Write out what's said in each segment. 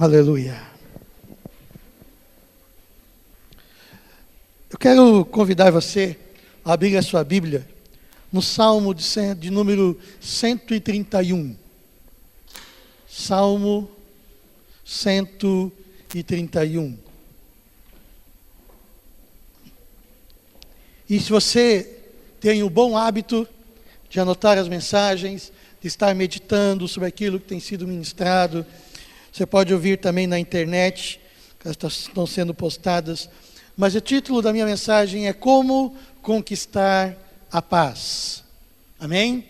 Aleluia. Eu quero convidar você a abrir a sua Bíblia no Salmo de número 131. Salmo 131. E se você tem o bom hábito de anotar as mensagens, de estar meditando sobre aquilo que tem sido ministrado, você pode ouvir também na internet, que elas estão sendo postadas. Mas o título da minha mensagem é Como Conquistar a Paz. Amém?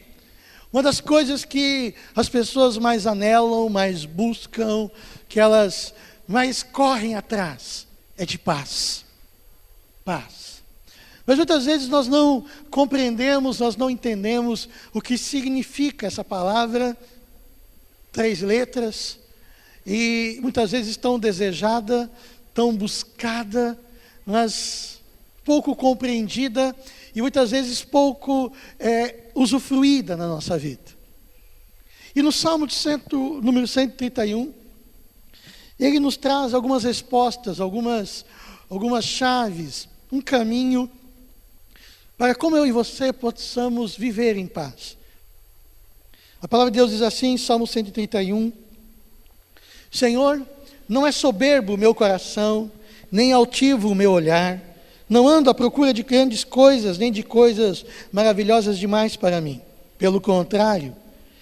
Uma das coisas que as pessoas mais anelam, mais buscam, que elas mais correm atrás, é de paz. Paz. Mas muitas vezes nós não compreendemos, nós não entendemos o que significa essa palavra, 3 letras, e muitas vezes tão desejada, tão buscada, mas pouco compreendida e muitas vezes pouco usufruída na nossa vida. E no Salmo número 131, ele nos traz algumas respostas, algumas chaves, um caminho para como eu e você possamos viver em paz. A palavra de Deus diz assim em Salmo 131, Senhor, não é soberbo o meu coração, nem altivo o meu olhar, não ando à procura de grandes coisas, nem de coisas maravilhosas demais para mim. Pelo contrário,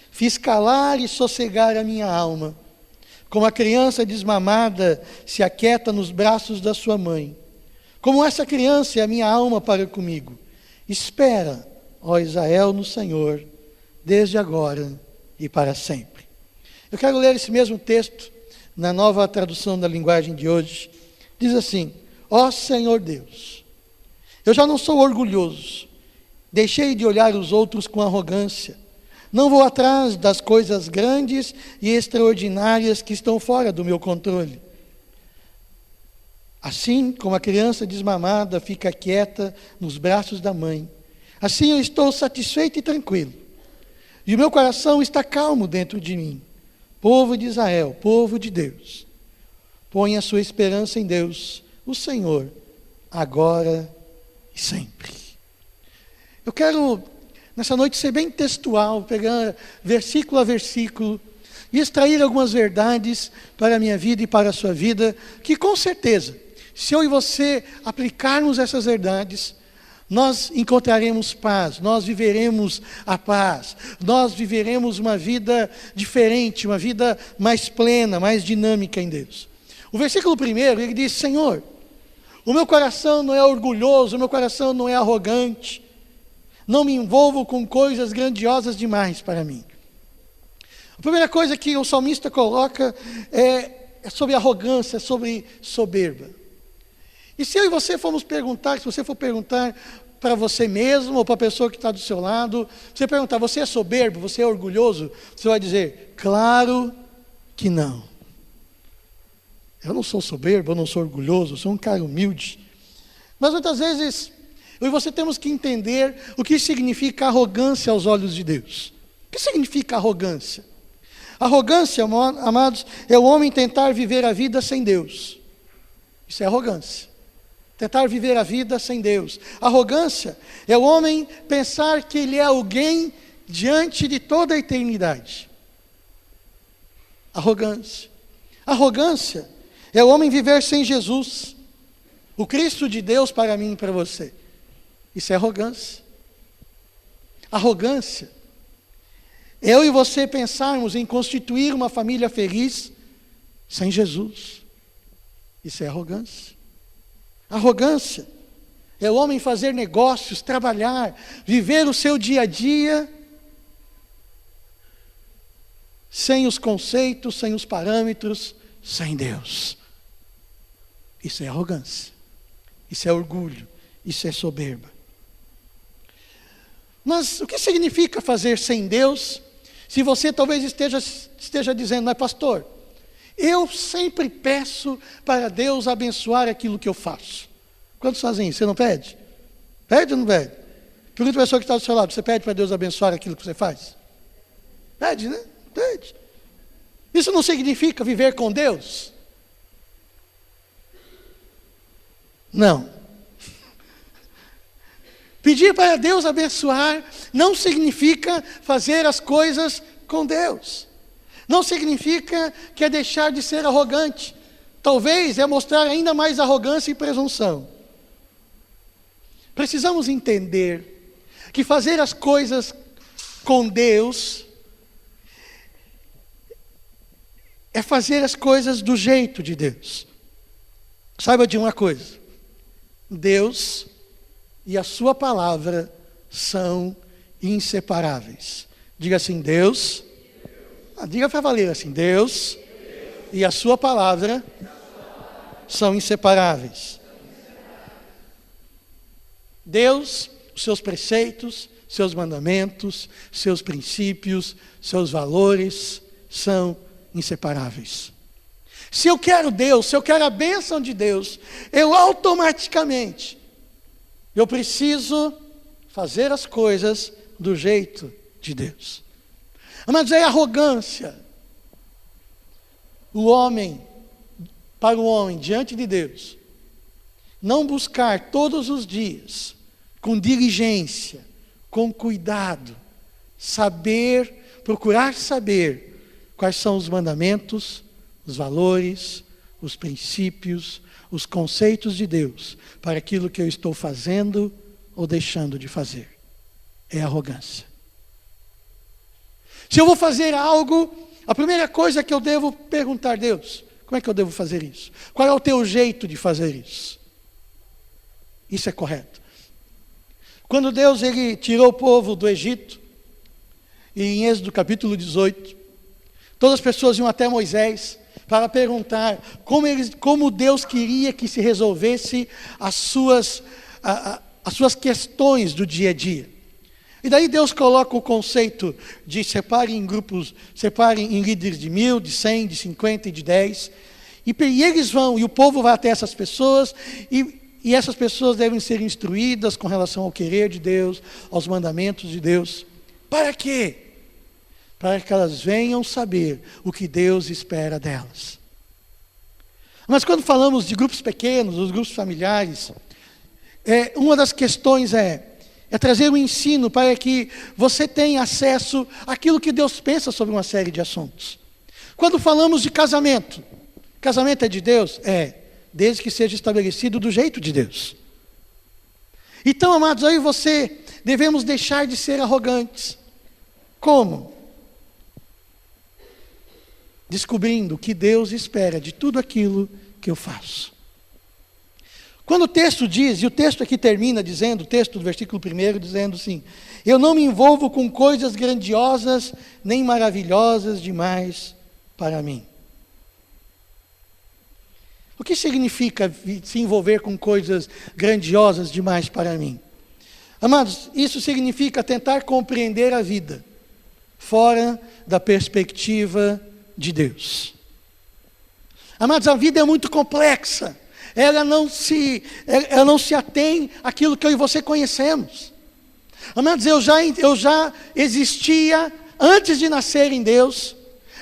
fiz calar e sossegar a minha alma, como a criança desmamada se aquieta nos braços da sua mãe. Como essa criança é a minha alma para comigo. Espera, ó Israel, no Senhor, desde agora e para sempre. Eu quero ler esse mesmo texto na nova tradução da linguagem de hoje. Diz assim, ó Senhor Deus, eu já não sou orgulhoso, deixei de olhar os outros com arrogância, não vou atrás das coisas grandes e extraordinárias que estão fora do meu controle. Assim como a criança desmamada fica quieta nos braços da mãe, assim eu estou satisfeito e tranquilo, e o meu coração está calmo dentro de mim. Povo de Israel, povo de Deus, põe a sua esperança em Deus, o Senhor, agora e sempre. Eu quero, nessa noite, ser bem textual, pegar versículo a versículo, e extrair algumas verdades para a minha vida e para a sua vida, que com certeza, se eu e você aplicarmos essas verdades, nós encontraremos paz, nós viveremos a paz, nós viveremos uma vida diferente, uma vida mais plena, mais dinâmica em Deus. O versículo 1, ele diz, Senhor, o meu coração não é orgulhoso, o meu coração não é arrogante, não me envolvo com coisas grandiosas demais para mim. A primeira coisa que o salmista coloca é sobre arrogância, é sobre soberba. E se eu e você formos perguntar, se você for perguntar para você mesmo ou para a pessoa que está do seu lado, você perguntar, você é soberbo, você é orgulhoso? Você vai dizer, claro que não. Eu não sou soberbo, eu não sou orgulhoso, eu sou um cara humilde. Mas muitas vezes, eu e você temos que entender o que significa arrogância aos olhos de Deus. O que significa arrogância? Arrogância, amados, é o homem tentar viver a vida sem Deus. Isso é arrogância. Tentar viver a vida sem Deus. Arrogância é o homem pensar que ele é alguém diante de toda a eternidade. Arrogância. Arrogância é o homem viver sem Jesus, o Cristo de Deus para mim e para você. Isso é arrogância. Arrogância é eu e você pensarmos em constituir uma família feliz sem Jesus. Isso é arrogância. Arrogância é o homem fazer negócios, trabalhar, viver o seu dia a dia sem os conceitos, sem os parâmetros, sem Deus. Isso é arrogância, isso é orgulho, isso é soberba. Mas o que significa fazer sem Deus? Se você talvez esteja dizendo, mas pastor, eu sempre peço para Deus abençoar aquilo que eu faço. Quantos fazem isso? Você não pede? Pede ou não pede? Pergunta a pessoa que está do seu lado, você pede para Deus abençoar aquilo que você faz? Pede, né? Pede. Isso não significa viver com Deus? Não. Pedir para Deus abençoar não significa fazer as coisas com Deus. Não significa que é deixar de ser arrogante. Talvez é mostrar ainda mais arrogância e presunção. Precisamos entender que fazer as coisas com Deus é fazer as coisas do jeito de Deus. Saiba de uma coisa: Deus e a sua palavra são inseparáveis. Diga assim: Deus. Diga para valer assim: Deus e a sua palavra são inseparáveis. Deus, os seus preceitos, seus mandamentos, seus princípios, seus valores são inseparáveis. Se eu quero Deus, se eu quero a bênção de Deus, eu automaticamente, eu preciso fazer as coisas do jeito de Deus. Mas é arrogância. Para o homem, diante de Deus, não buscar todos os dias, com diligência, com cuidado, procurar saber quais são os mandamentos, os valores, os princípios, os conceitos de Deus, para aquilo que eu estou fazendo ou deixando de fazer. É arrogância. Se eu vou fazer algo, a primeira coisa que eu devo perguntar a Deus: como é que eu devo fazer isso? Qual é o teu jeito de fazer isso? Isso é correto. Quando Deus ele tirou o povo do Egito, e em Êxodo capítulo 18, todas as pessoas iam até Moisés para perguntar como Deus queria que se resolvesse as suas questões do dia a dia. E daí Deus coloca o conceito de separem em grupos, separem em líderes de 1.000, de 100, de 50 e de 10. E eles vão, e o povo vai até essas pessoas, e essas pessoas devem ser instruídas com relação ao querer de Deus, aos mandamentos de Deus. Para quê? Para que elas venham saber o que Deus espera delas. Mas quando falamos de grupos pequenos, os grupos familiares, uma das questões é trazer o ensino para que você tenha acesso àquilo que Deus pensa sobre uma série de assuntos. Quando falamos de casamento, casamento é de Deus? Desde que seja estabelecido do jeito de Deus. Então, amados, eu e você devemos deixar de ser arrogantes. Como? Descobrindo o que Deus espera de tudo aquilo que eu faço. Quando o texto diz, e o texto aqui termina dizendo, o texto do versículo 1 dizendo assim: eu não me envolvo com coisas grandiosas nem maravilhosas demais para mim. O que significa se envolver com coisas grandiosas demais para mim? Amados, isso significa tentar compreender a vida fora da perspectiva de Deus. Amados, a vida é muito complexa. Ela não se atém àquilo que eu e você conhecemos. Amados, eu já existia antes de nascer em Deus,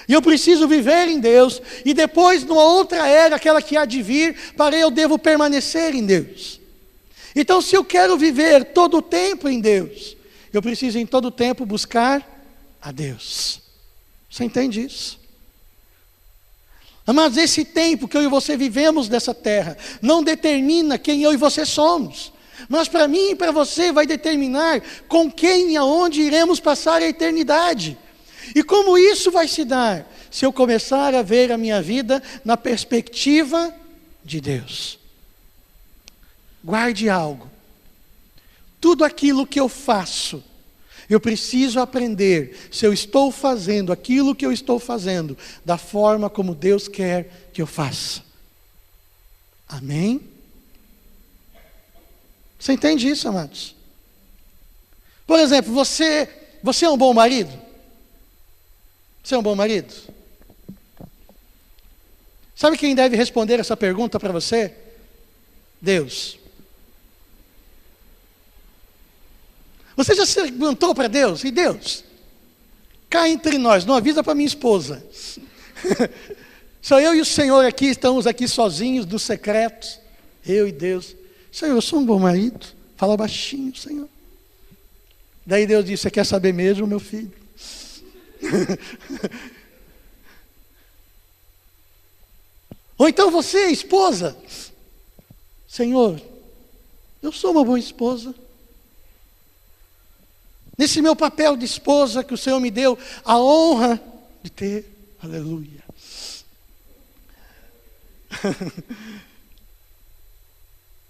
e eu preciso viver em Deus, e depois, numa outra era, aquela que há de vir, eu devo permanecer em Deus. Então, se eu quero viver todo o tempo em Deus, eu preciso em todo o tempo buscar a Deus. Você entende isso? Mas esse tempo que eu e você vivemos nessa terra não determina quem eu e você somos. Mas para mim e para você vai determinar com quem e aonde iremos passar a eternidade. E como isso vai se dar? Se eu começar a ver a minha vida na perspectiva de Deus. Guarde algo. Tudo aquilo que eu faço, eu preciso aprender se eu estou fazendo aquilo que eu estou fazendo da forma como Deus quer que eu faça. Amém? Você entende isso, amados? Por exemplo, você é um bom marido? Você é um bom marido? Sabe quem deve responder essa pergunta para você? Deus. Você já se perguntou para Deus? E Deus, cá entre nós, não avisa para minha esposa. Só eu e o Senhor aqui, estamos aqui sozinhos, dos secretos. Eu e Deus. Senhor, eu sou um bom marido. Fala baixinho, Senhor. Daí Deus disse, você quer saber mesmo, meu filho? Ou então você, esposa. Senhor, eu sou uma boa esposa. Nesse meu papel de esposa que o Senhor me deu a honra de ter. Aleluia.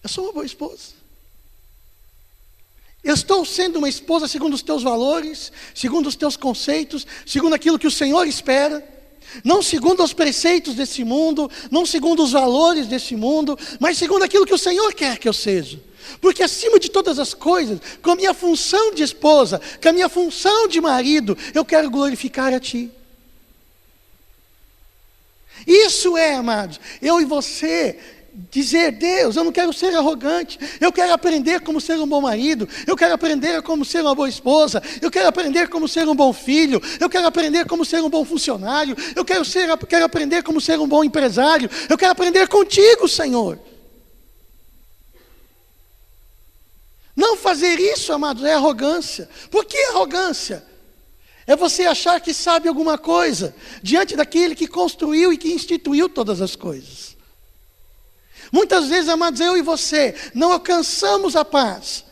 Eu sou uma boa esposa. Eu estou sendo uma esposa segundo os teus valores, segundo os teus conceitos, segundo aquilo que o Senhor espera, não segundo os preceitos desse mundo, não segundo os valores desse mundo, mas segundo aquilo que o Senhor quer que eu seja. Porque acima de todas as coisas, com a minha função de esposa, com a minha função de marido, eu quero glorificar a Ti. Isso é, amados, eu e você dizer, Deus, eu não quero ser arrogante, eu quero aprender como ser um bom marido, eu quero aprender como ser uma boa esposa, eu quero aprender como ser um bom filho, eu quero aprender como ser um bom funcionário, eu quero aprender como ser um bom empresário, eu quero aprender contigo, Senhor. Não fazer isso, amados, é arrogância. Por que arrogância? É você achar que sabe alguma coisa diante daquele que construiu e que instituiu todas as coisas. Muitas vezes, amados, eu e você não alcançamos a paz.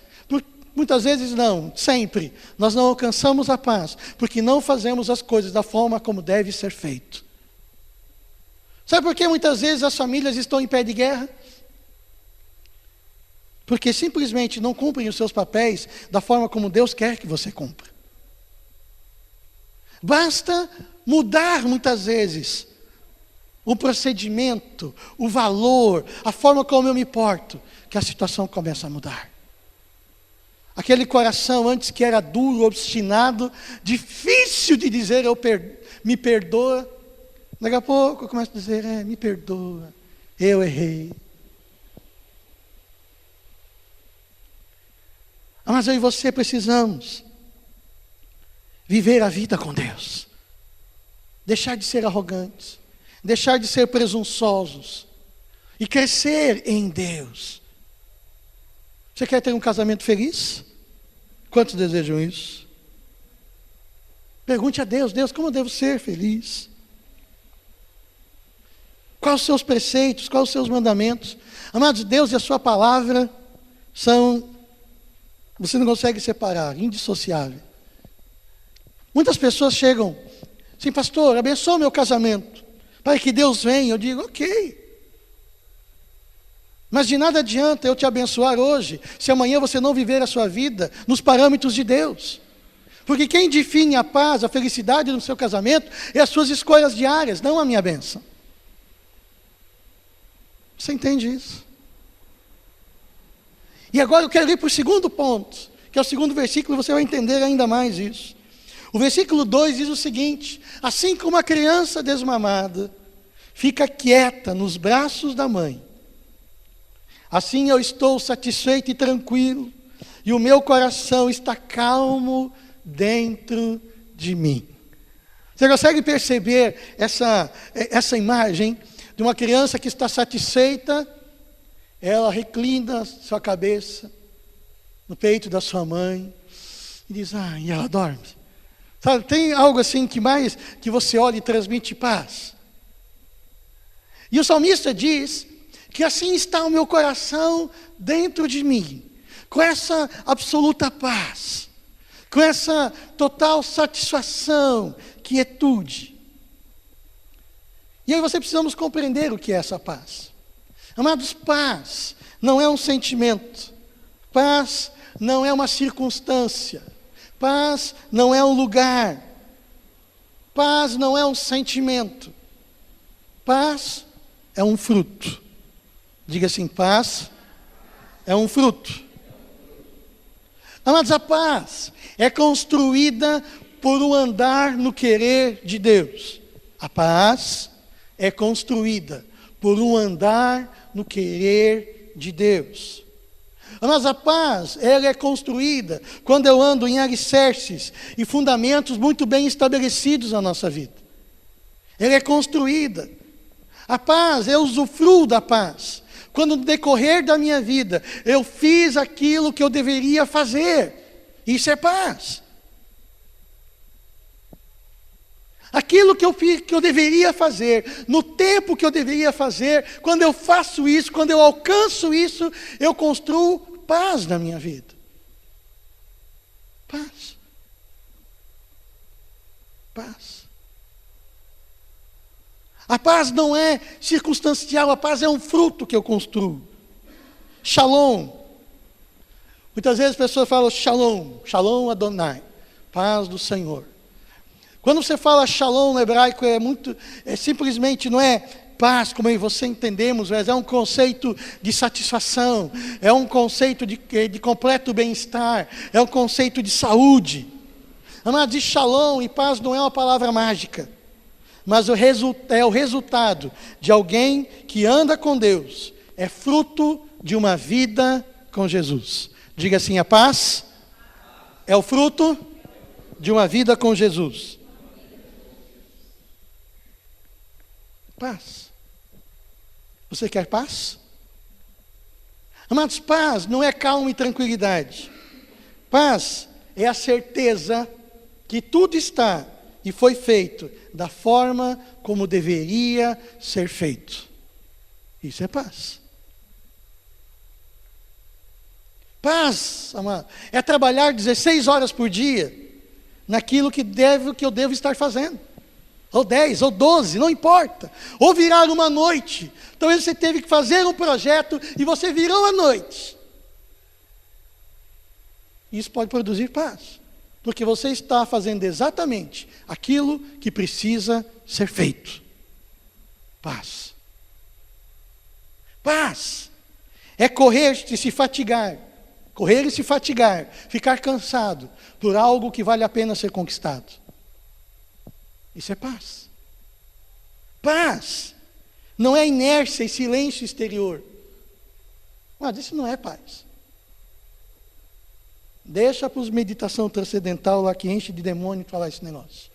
Muitas vezes não, sempre. Nós não alcançamos a paz porque não fazemos as coisas da forma como deve ser feito. Sabe por que muitas vezes as famílias estão em pé de guerra? Porque simplesmente não cumprem os seus papéis da forma como Deus quer que você cumpra. Basta mudar muitas vezes o procedimento, o valor, a forma como eu me porto, que a situação começa a mudar. Aquele coração antes que era duro, obstinado, difícil de dizer me perdoa, daqui a pouco eu começo a dizer, me perdoa, eu errei. Mas eu e você precisamos viver a vida com Deus. Deixar de ser arrogantes. Deixar de ser presunçosos. E crescer em Deus. Você quer ter um casamento feliz? Quantos desejam isso? Pergunte a Deus, Deus, como eu devo ser feliz? Quais os seus preceitos, quais os seus mandamentos? Amados, Deus e a sua palavra são... Você não consegue separar, indissociável. Muitas pessoas chegam assim, pastor, abençoa o meu casamento, para que Deus venha. Eu digo, ok. Mas de nada adianta eu te abençoar hoje, se amanhã você não viver a sua vida nos parâmetros de Deus. Porque quem define a paz, a felicidade no seu casamento, é as suas escolhas diárias, não a minha bênção. Você entende isso? E agora eu quero ir para o segundo ponto, que é o segundo versículo, você vai entender ainda mais isso. O versículo 2 diz o seguinte: assim como a criança desmamada fica quieta nos braços da mãe, assim eu estou satisfeito e tranquilo, e o meu coração está calmo dentro de mim. Você consegue perceber essa imagem de uma criança que está satisfeita? Ela reclina sua cabeça no peito da sua mãe e diz, e ela dorme. Sabe, tem algo assim que você olha e transmite paz. E o salmista diz que assim está o meu coração dentro de mim, com essa absoluta paz, com essa total satisfação, quietude. E aí você precisamos compreender o que é essa paz. Amados, paz não é um sentimento, paz não é uma circunstância, paz não é um lugar, paz não é um sentimento, paz é um fruto. Diga assim, paz é um fruto. Amados, a paz é construída por um andar no querer de Deus. A paz é construída por um andar no querer de Deus. Mas a paz, ela é construída quando eu ando em alicerces e fundamentos muito bem estabelecidos na nossa vida. ela é construída. A paz, eu usufruo da paz quando no decorrer da minha vida eu fiz aquilo que eu deveria fazer. Isso é paz. Aquilo que eu deveria fazer, no tempo que eu deveria fazer, quando eu faço isso, quando eu alcanço isso, eu construo paz na minha vida. Paz. Paz. A paz não é circunstancial, a paz é um fruto que eu construo. Shalom. Muitas vezes as pessoas falam shalom, shalom Adonai, paz do Senhor. Quando você fala shalom no hebraico, simplesmente não é paz, como eu e você entendemos, mas é um conceito de satisfação, é um conceito de completo bem-estar, é um conceito de saúde. Amados, shalom e paz não é uma palavra mágica, mas é o resultado de alguém que anda com Deus, é fruto de uma vida com Jesus. Diga assim, a paz é o fruto de uma vida com Jesus. Paz. Você quer paz? Amados, paz não é calma e tranquilidade. Paz é a certeza que tudo está e foi feito da forma como deveria ser feito. Isso é paz. Paz, amado, é trabalhar 16 horas por dia naquilo que eu devo estar fazendo. Ou 10, ou 12, não importa. Ou virar uma noite. Talvez você teve que fazer um projeto e você virou a noite. Isso pode produzir paz. Porque você está fazendo exatamente aquilo que precisa ser feito. Paz. Paz. É correr e se fatigar. Correr e se fatigar. Ficar cansado por algo que vale a pena ser conquistado. Isso é paz. Paz não é inércia e silêncio exterior. Mas isso não é paz. Deixa para os meditação transcendental lá que enche de demônio falar esse negócio.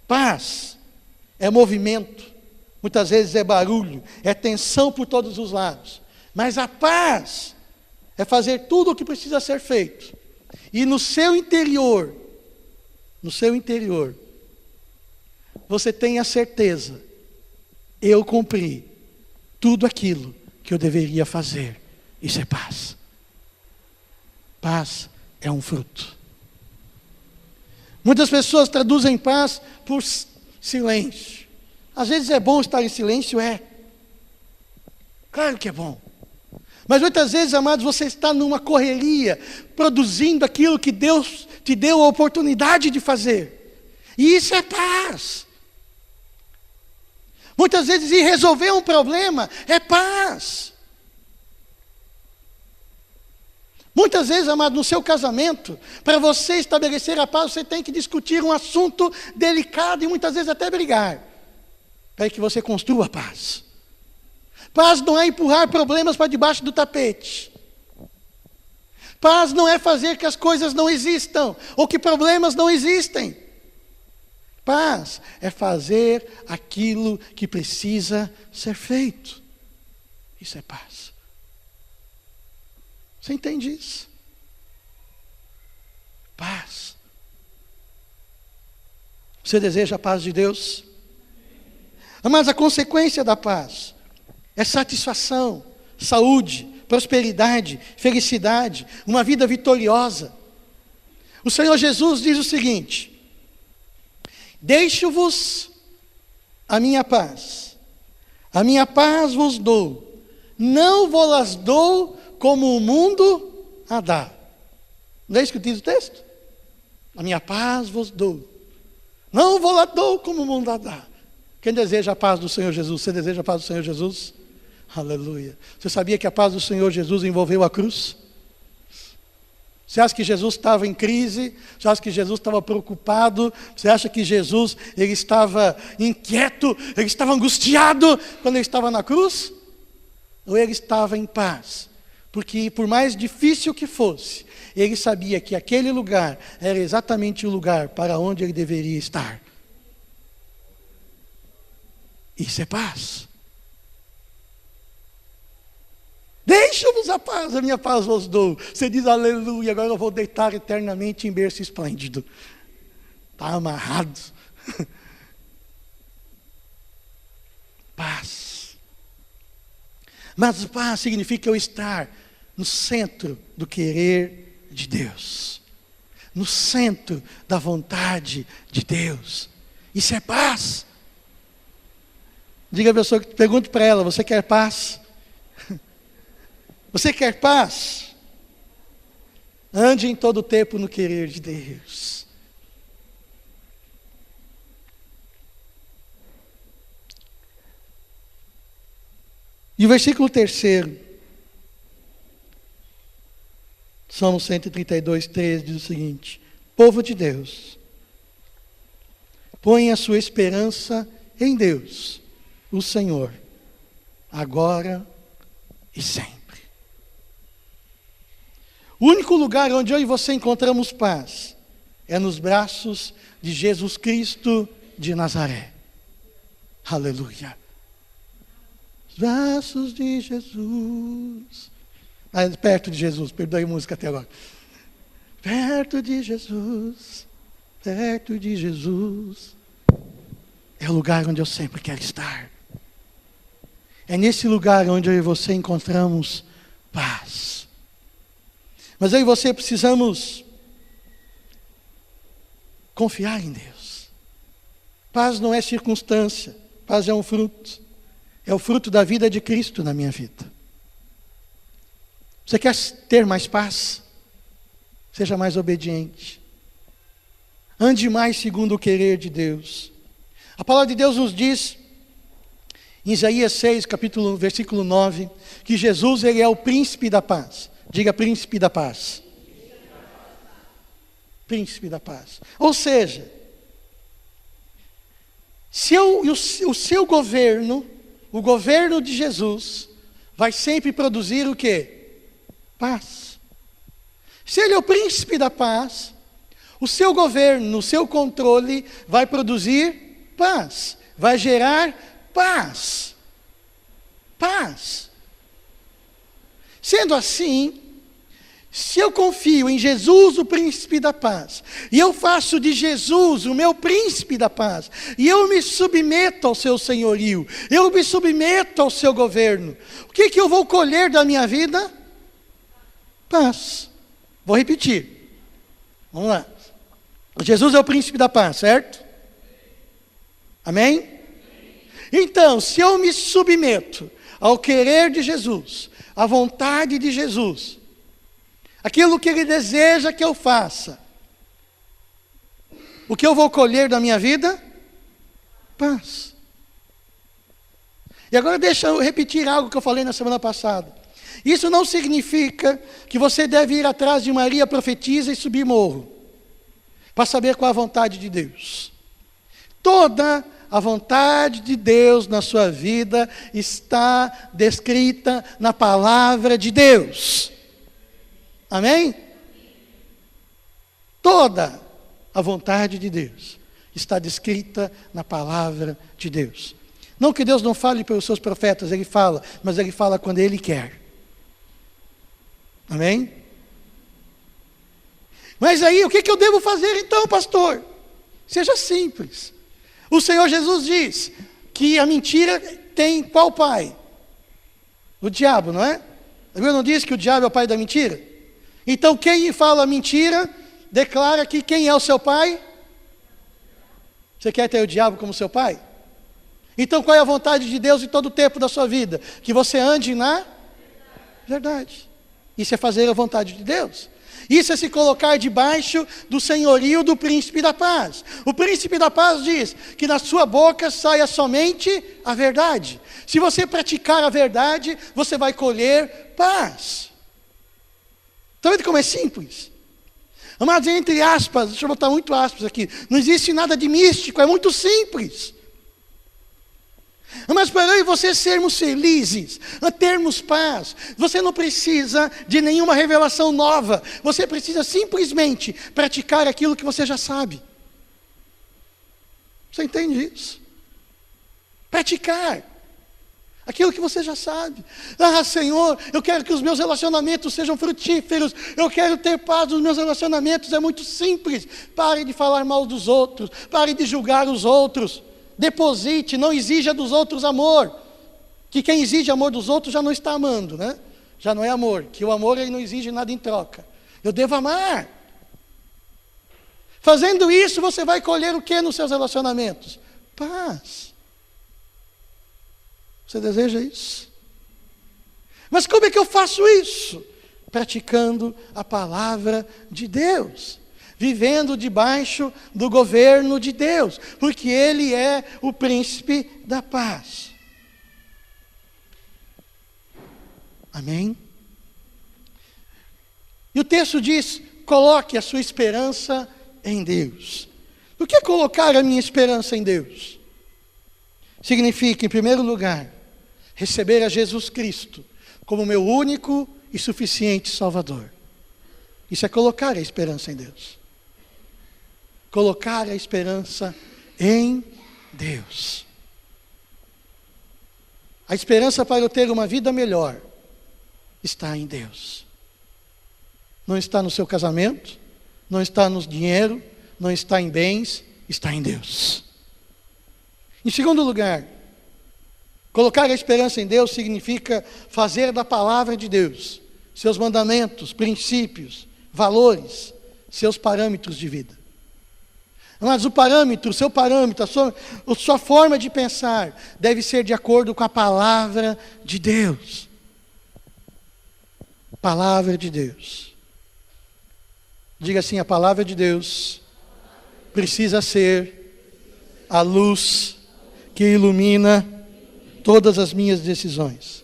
Paz é movimento, muitas vezes é barulho, é tensão por todos os lados. Mas a paz é fazer tudo o que precisa ser feito. E no seu interior, você tem a certeza, eu cumpri tudo aquilo que eu deveria fazer. Isso é paz. Paz é um fruto. Muitas pessoas traduzem paz por silêncio. Às vezes é bom estar em silêncio, claro que é bom. Mas muitas vezes, amados, você está numa correria, produzindo aquilo que Deus te deu a oportunidade de fazer. E isso é paz. Muitas vezes ir resolver um problema é paz. Muitas vezes, amado, no seu casamento, para você estabelecer a paz, você tem que discutir um assunto delicado e muitas vezes até brigar, para que você construa a paz. Paz não é empurrar problemas para debaixo do tapete. Paz não é fazer que as coisas não existam, ou que problemas não existem. Paz é fazer aquilo que precisa ser feito. Isso é paz. Você entende isso? Paz. Você deseja a paz de Deus? Mas a consequência da paz é satisfação, saúde, prosperidade, felicidade, uma vida vitoriosa. O Senhor Jesus diz o seguinte: deixo-vos a minha paz vos dou, não vos dou como o mundo a dá. Não é isso que diz o texto? A minha paz vos dou, não vos dou como o mundo a dá. Quem deseja a paz do Senhor Jesus? Você deseja a paz do Senhor Jesus? Aleluia. Você sabia que a paz do Senhor Jesus envolveu a cruz? Você acha que Jesus estava em crise? Você acha que Jesus estava preocupado? Você acha que Jesus ele estava inquieto? Ele estava angustiado quando ele estava na cruz? Ou ele estava em paz? Porque por mais difícil que fosse, ele sabia que aquele lugar era exatamente o lugar para onde ele deveria estar. Isso é paz. Deixa-vos a paz, a minha paz vos dou. Você diz aleluia, agora eu vou deitar eternamente em berço esplêndido. Está amarrado. Paz. Mas paz significa eu estar no centro do querer de Deus. No centro da vontade de Deus. Isso é paz. Diga a pessoa, pergunte para ela, você quer paz? Você quer paz? Ande em todo o tempo no querer de Deus. E o versículo 3, Salmo 132, 13, diz o seguinte: povo de Deus, põe a sua esperança em Deus, o Senhor, agora e sempre. O único lugar onde eu e você encontramos paz é nos braços de Jesus Cristo de Nazaré. Aleluia. Os braços de Jesus. Perto de Jesus, perdoe a música até agora. Perto de Jesus, perto de Jesus. É o lugar onde eu sempre quero estar. É nesse lugar onde eu e você encontramos paz. Mas eu e você precisamos confiar em Deus. Paz não é circunstância, paz é um fruto. É o fruto da vida de Cristo na minha vida. Você quer ter mais paz? Seja mais obediente. Ande mais segundo o querer de Deus. A palavra de Deus nos diz, em Isaías 6, versículo 9, que Jesus ele é o príncipe da paz. Diga, príncipe da paz. Príncipe da paz. Ou seja, o seu governo, o governo de Jesus, vai sempre produzir o quê? Paz. Se ele é o príncipe da paz, o seu governo, o seu controle vai produzir paz, vai gerar paz. Paz. Sendo assim, se eu confio em Jesus, o príncipe da paz, e eu faço de Jesus o meu príncipe da paz, e eu me submeto ao seu senhorio, eu me submeto ao seu governo, o que eu vou colher da minha vida? Paz. Vou repetir. Vamos lá. Jesus é o príncipe da paz, certo? Amém? Então, se eu me submeto ao querer de Jesus, à vontade de Jesus, aquilo que Ele deseja que eu faça, o que eu vou colher da minha vida? Paz. E agora deixa eu repetir algo que eu falei na semana passada. Isso não significa que você deve ir atrás de Maria profetisa e subir morro, para saber qual é a vontade de Deus. Toda a vontade de Deus na sua vida está descrita na palavra de Deus. Amém? Toda a vontade de Deus está descrita na palavra de Deus. Não que Deus não fale pelos seus profetas, Ele fala, mas Ele fala quando Ele quer. Amém? Mas aí, o que eu devo fazer então, pastor? Seja simples. O Senhor Jesus diz que a mentira tem qual pai? O diabo, não é? A Bíblia não diz que o diabo é o pai da mentira? Então, quem fala mentira, declara que quem é o seu pai? Você quer ter o diabo como seu pai? Então, qual é a vontade de Deus em todo o tempo da sua vida? Que você ande na verdade. Isso é fazer a vontade de Deus. Isso é se colocar debaixo do senhorio do príncipe da paz. O príncipe da paz diz que na sua boca saia somente a verdade. Se você praticar a verdade, você vai colher paz. Está vendo como é simples? Amados, entre aspas, deixa eu botar muito aspas aqui. Não existe nada de místico, é muito simples. Mas para eu e você sermos felizes, a termos paz, você não precisa de nenhuma revelação nova. Você precisa simplesmente praticar aquilo que você já sabe. Você entende isso? Praticar aquilo que você já sabe. Ah, Senhor, eu quero que os meus relacionamentos sejam frutíferos. Eu quero ter paz nos meus relacionamentos. É muito simples. Pare de falar mal dos outros. Pare de julgar os outros. Deposite, não exija dos outros amor. Que quem exige amor dos outros já não está amando, né? Já não é amor. Que o amor ele não exige nada em troca. Eu devo amar. Fazendo isso, você vai colher o que nos seus relacionamentos? Paz. Você deseja isso? Mas como é que eu faço isso? Praticando a palavra de Deus. Vivendo debaixo do governo de Deus. Porque Ele é o príncipe da paz. Amém? E o texto diz, coloque a sua esperança em Deus. O que é colocar a minha esperança em Deus? Significa, em primeiro lugar, receber a Jesus Cristo como meu único e suficiente Salvador. Isso é colocar a esperança em Deus. Colocar a esperança em Deus. A esperança para eu ter uma vida melhor está em Deus. Não está no seu casamento, não está no dinheiro, não está em bens, está em Deus. Em segundo lugar, colocar a esperança em Deus significa fazer da palavra de Deus, seus mandamentos, princípios, valores, seus parâmetros de vida. Mas o parâmetro, o seu parâmetro, a sua forma de pensar deve ser de acordo com a palavra de Deus. Palavra de Deus. Diga assim, a palavra de Deus precisa ser a luz que ilumina todas as minhas decisões.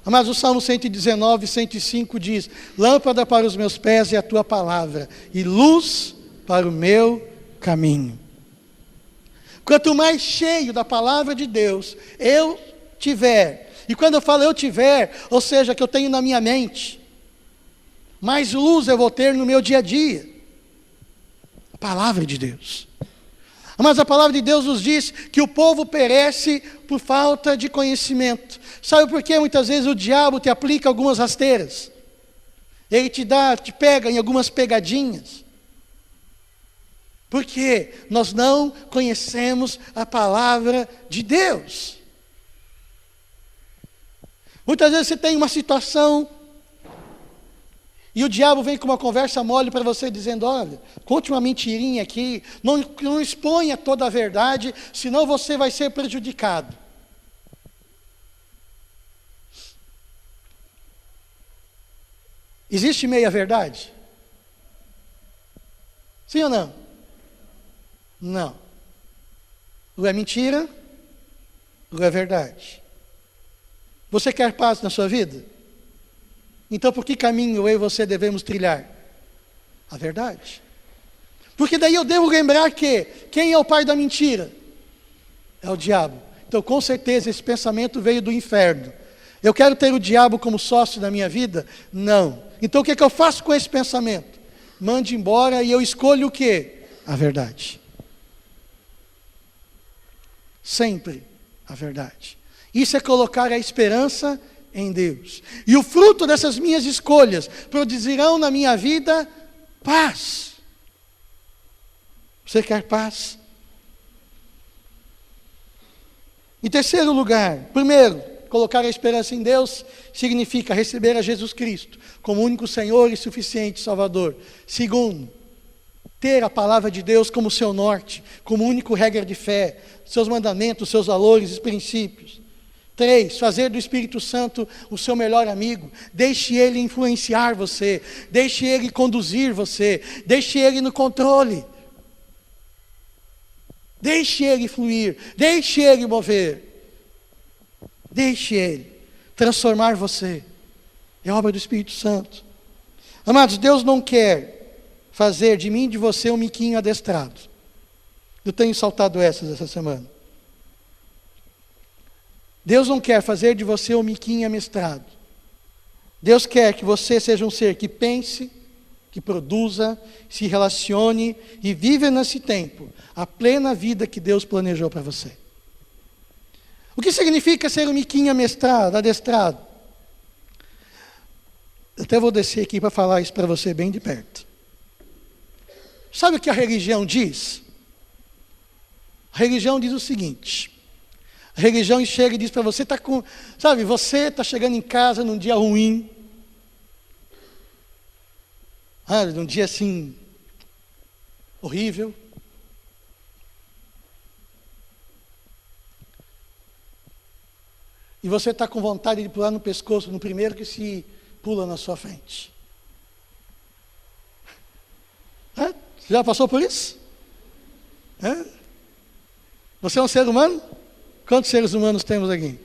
Mas o Salmo 119, 105 diz, lâmpada para os meus pés é a tua palavra, e luz para o meu caminho. Quanto mais cheio da palavra de Deus eu tiver, e quando eu falo eu tiver, ou seja, que eu tenho na minha mente, mais luz eu vou ter no meu dia a dia. A palavra de Deus. Mas a palavra de Deus nos diz que o povo perece por falta de conhecimento. Sabe por que muitas vezes o diabo te aplica algumas rasteiras? Ele te pega em algumas pegadinhas. Porque nós não conhecemos a palavra de Deus. Muitas vezes você tem uma situação e o diabo vem com uma conversa mole para você dizendo, olha, conte uma mentirinha aqui, não exponha toda a verdade, senão você vai ser prejudicado. Existe meia verdade? Sim ou não? Não. Ou é mentira, ou é verdade. Você quer paz na sua vida? Então por que caminho eu e você devemos trilhar? A verdade. Porque daí eu devo lembrar que quem é o pai da mentira? É o diabo. Então com certeza esse pensamento veio do inferno. Eu quero ter o diabo como sócio da minha vida? Não. Então o que é que eu faço com esse pensamento? Mande embora e eu escolho o quê? A verdade. Sempre a verdade. Isso é colocar a esperança em Deus. E o fruto dessas minhas escolhas produzirão na minha vida paz. Você quer paz? Em terceiro lugar, primeiro, colocar a esperança em Deus significa receber a Jesus Cristo como único Senhor e suficiente Salvador. Segundo, ter a palavra de Deus como seu norte, como único regra de fé, seus mandamentos, seus valores e princípios. 3, fazer do Espírito Santo o seu melhor amigo. Deixe Ele influenciar você. Deixe Ele conduzir você. Deixe Ele no controle. Deixe Ele fluir. Deixe Ele mover. Deixe Ele transformar você. É obra do Espírito Santo. Amados, Deus não quer fazer de mim e de você um miquinho adestrado. Eu tenho saltado essa semana. Deus não quer fazer de você um miquinho amestrado. Deus quer que você seja um ser que pense, que produza, se relacione e viva nesse tempo a plena vida que Deus planejou para você. O que significa ser um miquinho adestrado? Até vou descer aqui para falar isso para você bem de perto. Sabe o que a religião diz? A religião diz o seguinte: a religião chega e diz para você, você está chegando em casa num dia ruim, num dia assim, horrível. E você está com vontade de pular no pescoço no primeiro que se pula na sua frente. Já passou por isso? Você é um ser humano? Quantos seres humanos temos aqui?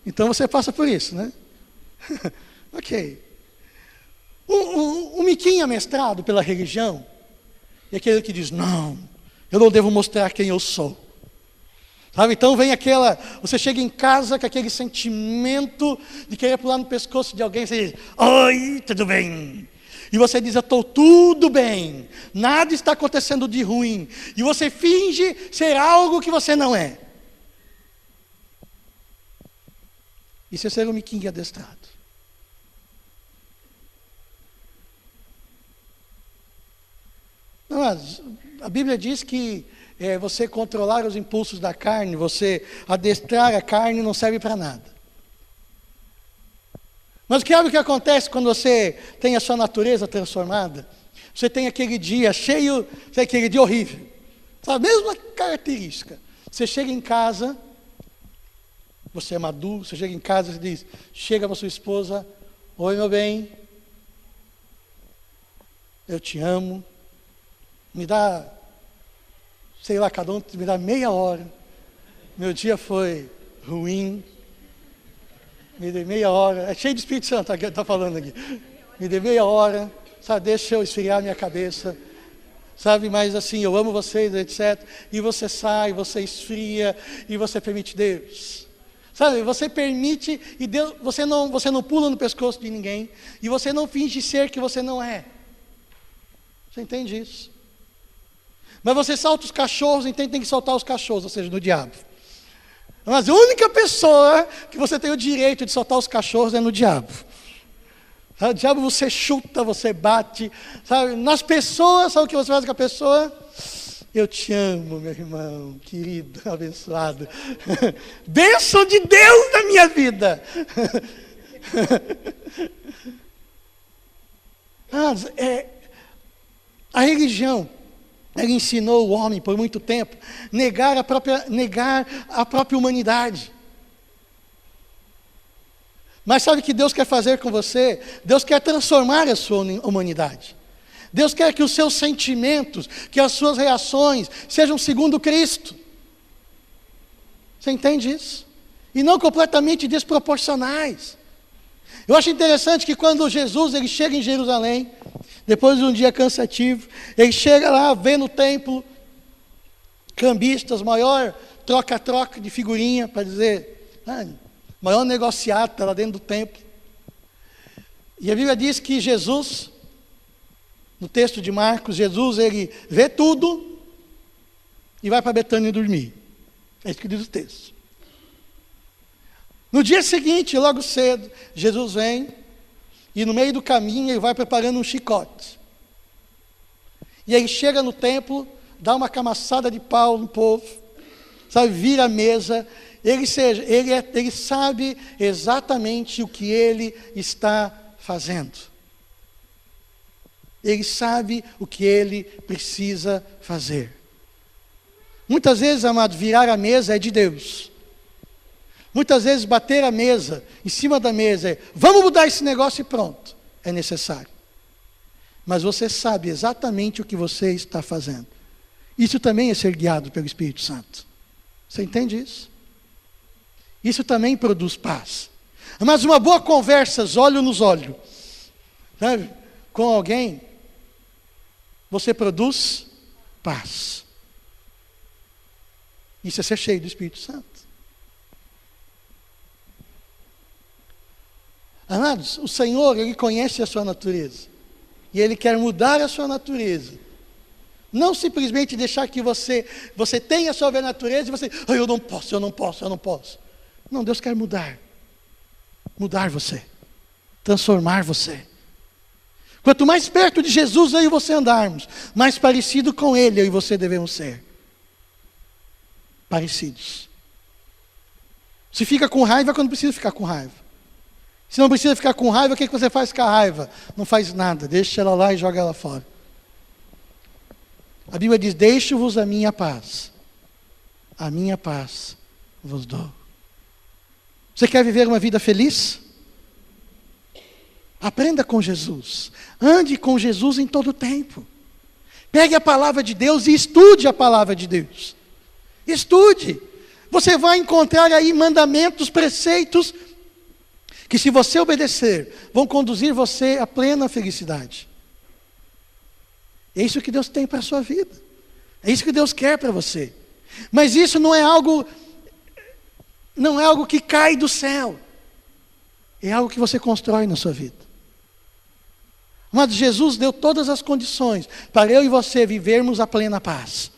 Então você passa por isso, né? Ok. O miquinho amestrado pela religião é aquele que diz, não, eu não devo mostrar quem eu sou. Sabe? Então vem você chega em casa com aquele sentimento de querer pular no pescoço de alguém, você diz, oi, tudo bem? E você diz, eu estou tudo bem, nada está acontecendo de ruim. E você finge ser algo que você não é. Isso é ser um miquinho adestrado. Não, a Bíblia diz que você controlar os impulsos da carne, você adestrar a carne não serve para nada. Mas o que acontece quando você tem a sua natureza transformada? Você tem aquele dia cheio, aquele dia horrível. Sabe, a mesma característica. Você chega em casa, você é maduro, você chega em casa e diz, chega para sua esposa, oi meu bem, eu te amo, me dá, sei lá, cada um me dá meia hora, meu dia foi ruim, me dê meia hora, é cheio de Espírito Santo, está falando aqui, me dê meia hora, sabe, deixa eu esfriar minha cabeça, sabe, mas assim, eu amo vocês, etc. E você sai, você esfria, e você permite Deus. Sabe, você permite, e Deus, você não pula no pescoço de ninguém, e você não finge ser que você não é. Você entende isso? Mas você solta os cachorros, então tem que soltar os cachorros, ou seja, no diabo. Mas a única pessoa que você tem o direito de soltar os cachorros é no diabo. O diabo você chuta, você bate, sabe? Nas pessoas, sabe o que você faz com a pessoa? Eu te amo, meu irmão, querido, abençoado. Bênção de Deus na minha vida. A religião, ela ensinou o homem por muito tempo negar a própria humanidade. Mas sabe o que Deus quer fazer com você? Deus quer transformar a sua humanidade. Deus quer que os seus sentimentos, que as suas reações sejam segundo Cristo. Você entende isso? E não completamente desproporcionais. Eu acho interessante que quando Jesus ele chega em Jerusalém, depois de um dia cansativo, ele chega lá, vê no templo, cambistas, maior troca-troca de figurinha, para dizer, maior negociata lá dentro do templo. E a Bíblia diz que Jesus, no texto de Marcos, Jesus ele vê tudo e vai para Betânia dormir. É isso que diz o texto. No dia seguinte, logo cedo, Jesus vem e no meio do caminho ele vai preparando um chicote. E aí chega no templo, dá uma camaçada de pau no povo, sabe, vira a mesa. Ele sabe exatamente o que ele está fazendo. Ele sabe o que ele precisa fazer. Muitas vezes, amado, virar a mesa é de Deus. Muitas vezes bater a mesa, em cima da mesa, vamos mudar esse negócio e pronto. É necessário. Mas você sabe exatamente o que você está fazendo. Isso também é ser guiado pelo Espírito Santo. Você entende isso? Isso também produz paz. Mas uma boa conversa, olho nos olhos, sabe, com alguém, você produz paz. Isso é ser cheio do Espírito Santo. Amados, o Senhor, Ele conhece a sua natureza. E Ele quer mudar a sua natureza. Não simplesmente deixar que você tenha a sua natureza e você, eu não posso. Não, Deus quer mudar. Mudar você. Transformar você. Quanto mais perto de Jesus eu e você andarmos, mais parecido com Ele eu e você devemos ser. Parecidos. Se fica com raiva quando precisa ficar com raiva. Se não precisa ficar com raiva, o que você faz com a raiva? Não faz nada, deixa ela lá e joga ela fora. A Bíblia diz, deixo-vos a minha paz vos dou. Você quer viver uma vida feliz? Aprenda com Jesus. Ande com Jesus em todo o tempo. Pegue a palavra de Deus e estude a palavra de Deus. Estude. Você vai encontrar aí mandamentos, preceitos, que se você obedecer, vão conduzir você à plena felicidade. É isso que Deus tem para a sua vida. É isso que Deus quer para você. Mas isso não é algo que cai do céu. É algo que você constrói na sua vida. Mas Jesus deu todas as condições para eu e você vivermos a plena paz.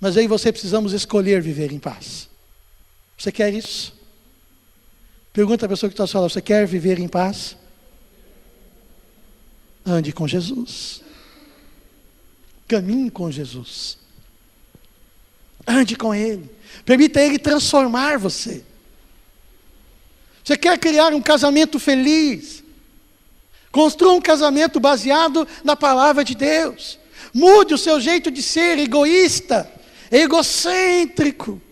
Mas eu e você precisamos escolher viver em paz. Você quer isso? Pergunta a pessoa que está ao seu lado, você quer viver em paz? Ande com Jesus. Caminhe com Jesus. Ande com Ele. Permita Ele transformar você. Você quer criar um casamento feliz? Construa um casamento baseado na palavra de Deus. Mude o seu jeito de ser egoísta, egocêntrico,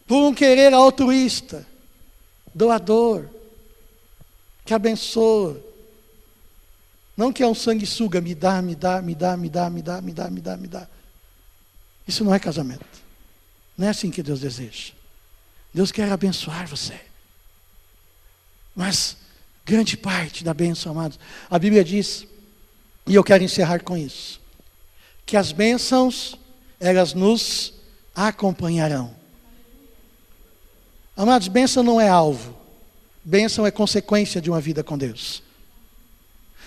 por um querer altruísta, doador, que abençoa. Não que é um sanguessuga, me dá. Isso não é casamento. Não é assim que Deus deseja. Deus quer abençoar você. Mas grande parte da bênção, amados, a Bíblia diz, e eu quero encerrar com isso, que as bênçãos, elas nos acompanharão. Amados, bênção não é alvo. Bênção é consequência de uma vida com Deus.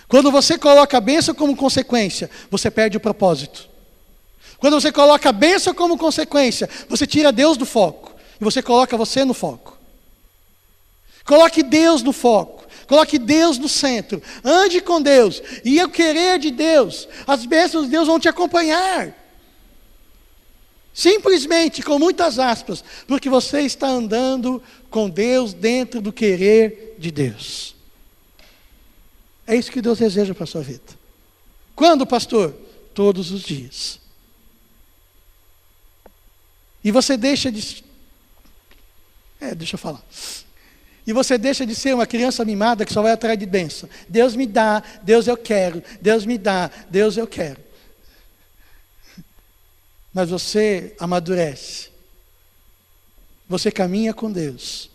Quando você coloca a bênção como consequência, você perde o propósito. Quando você coloca a bênção como consequência, você tira Deus do foco. E você coloca você no foco. Coloque Deus no foco. Coloque Deus no centro. Ande com Deus. E o querer de Deus, as bênçãos de Deus vão te acompanhar. Simplesmente, com muitas aspas, porque você está andando com Deus dentro do querer de Deus. É isso que Deus deseja para a sua vida. Quando, pastor? Todos os dias. E você deixa de... deixa eu falar. E você deixa de ser uma criança mimada que só vai atrás de bênção. Deus me dá, Deus eu quero. Deus me dá, Deus eu quero. Mas você amadurece. Você caminha com Deus.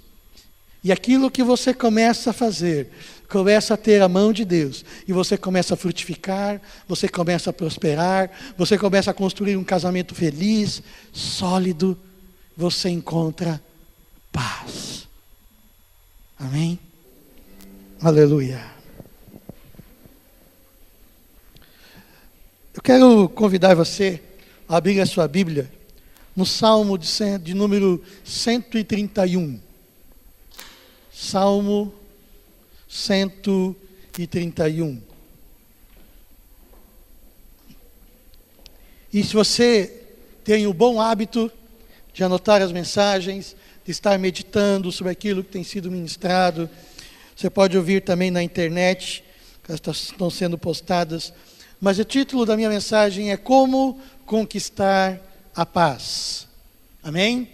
E aquilo que você começa a fazer, começa a ter a mão de Deus. E você começa a frutificar, você começa a prosperar, você começa a construir um casamento feliz, sólido. Você encontra paz. Amém? Aleluia. Eu quero convidar você a abrir a sua Bíblia no Salmo de número 131. Salmo 131. E se você tem o bom hábito de anotar as mensagens, de estar meditando sobre aquilo que tem sido ministrado, você pode ouvir também na internet, elas estão sendo postadas. Mas o título da minha mensagem é Como Conquistar a Paz. Amém?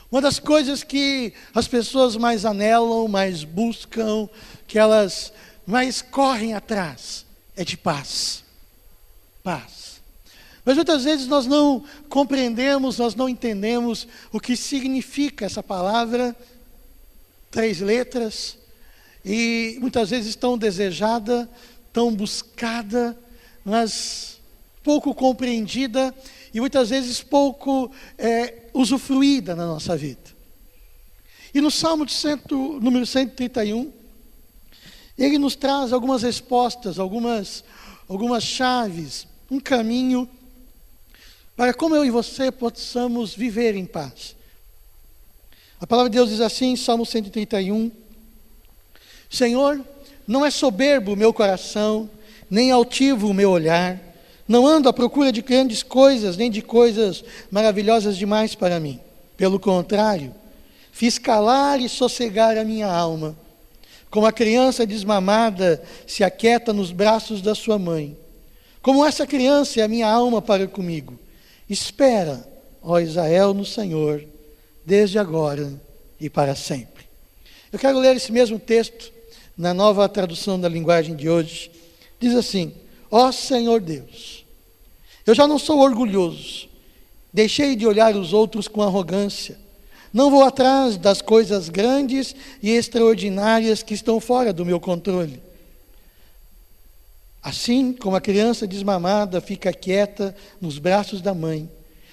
Uma das coisas que as pessoas mais anelam, mais buscam, que elas mais correm atrás, é de paz. Paz. Mas muitas vezes nós não compreendemos, nós não entendemos o que significa essa palavra, 3 letras, e muitas vezes tão desejada, tão buscada, mas pouco compreendida e muitas vezes pouco usufruída na nossa vida. E no Salmo número 131, ele nos traz algumas respostas, algumas chaves, um caminho para como eu e você possamos viver em paz. A palavra de Deus diz assim, em Salmo 131, Senhor, não é soberbo o meu coração, nem altivo o meu olhar, não ando à procura de grandes coisas, nem de coisas maravilhosas demais para mim. Pelo contrário, fiz calar e sossegar a minha alma, como a criança desmamada se aquieta nos braços da sua mãe. Como essa criança é a minha alma para comigo. Espera, ó Israel, no Senhor, desde agora e para sempre. Eu quero ler esse mesmo texto na nova tradução da linguagem de hoje. Diz assim, ó Senhor Deus, eu já não sou orgulhoso, deixei de olhar os outros com arrogância, não vou atrás das coisas grandes e extraordinárias que estão fora do meu controle. Assim como a criança desmamada fica quieta nos braços da mãe,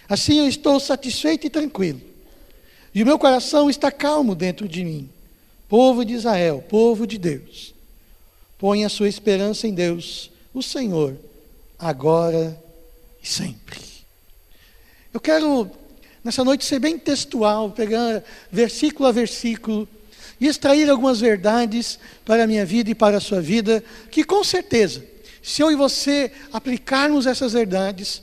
assim eu estou satisfeito e tranquilo. E o meu coração está calmo dentro de mim. Povo de Israel, povo de Deus, põe a sua esperança em Deus, o Senhor, agora e sempre. Eu quero, nessa noite, ser bem textual, pegar versículo a versículo e extrair algumas verdades para a minha vida e para a sua vida, que com certeza, se eu e você aplicarmos essas verdades,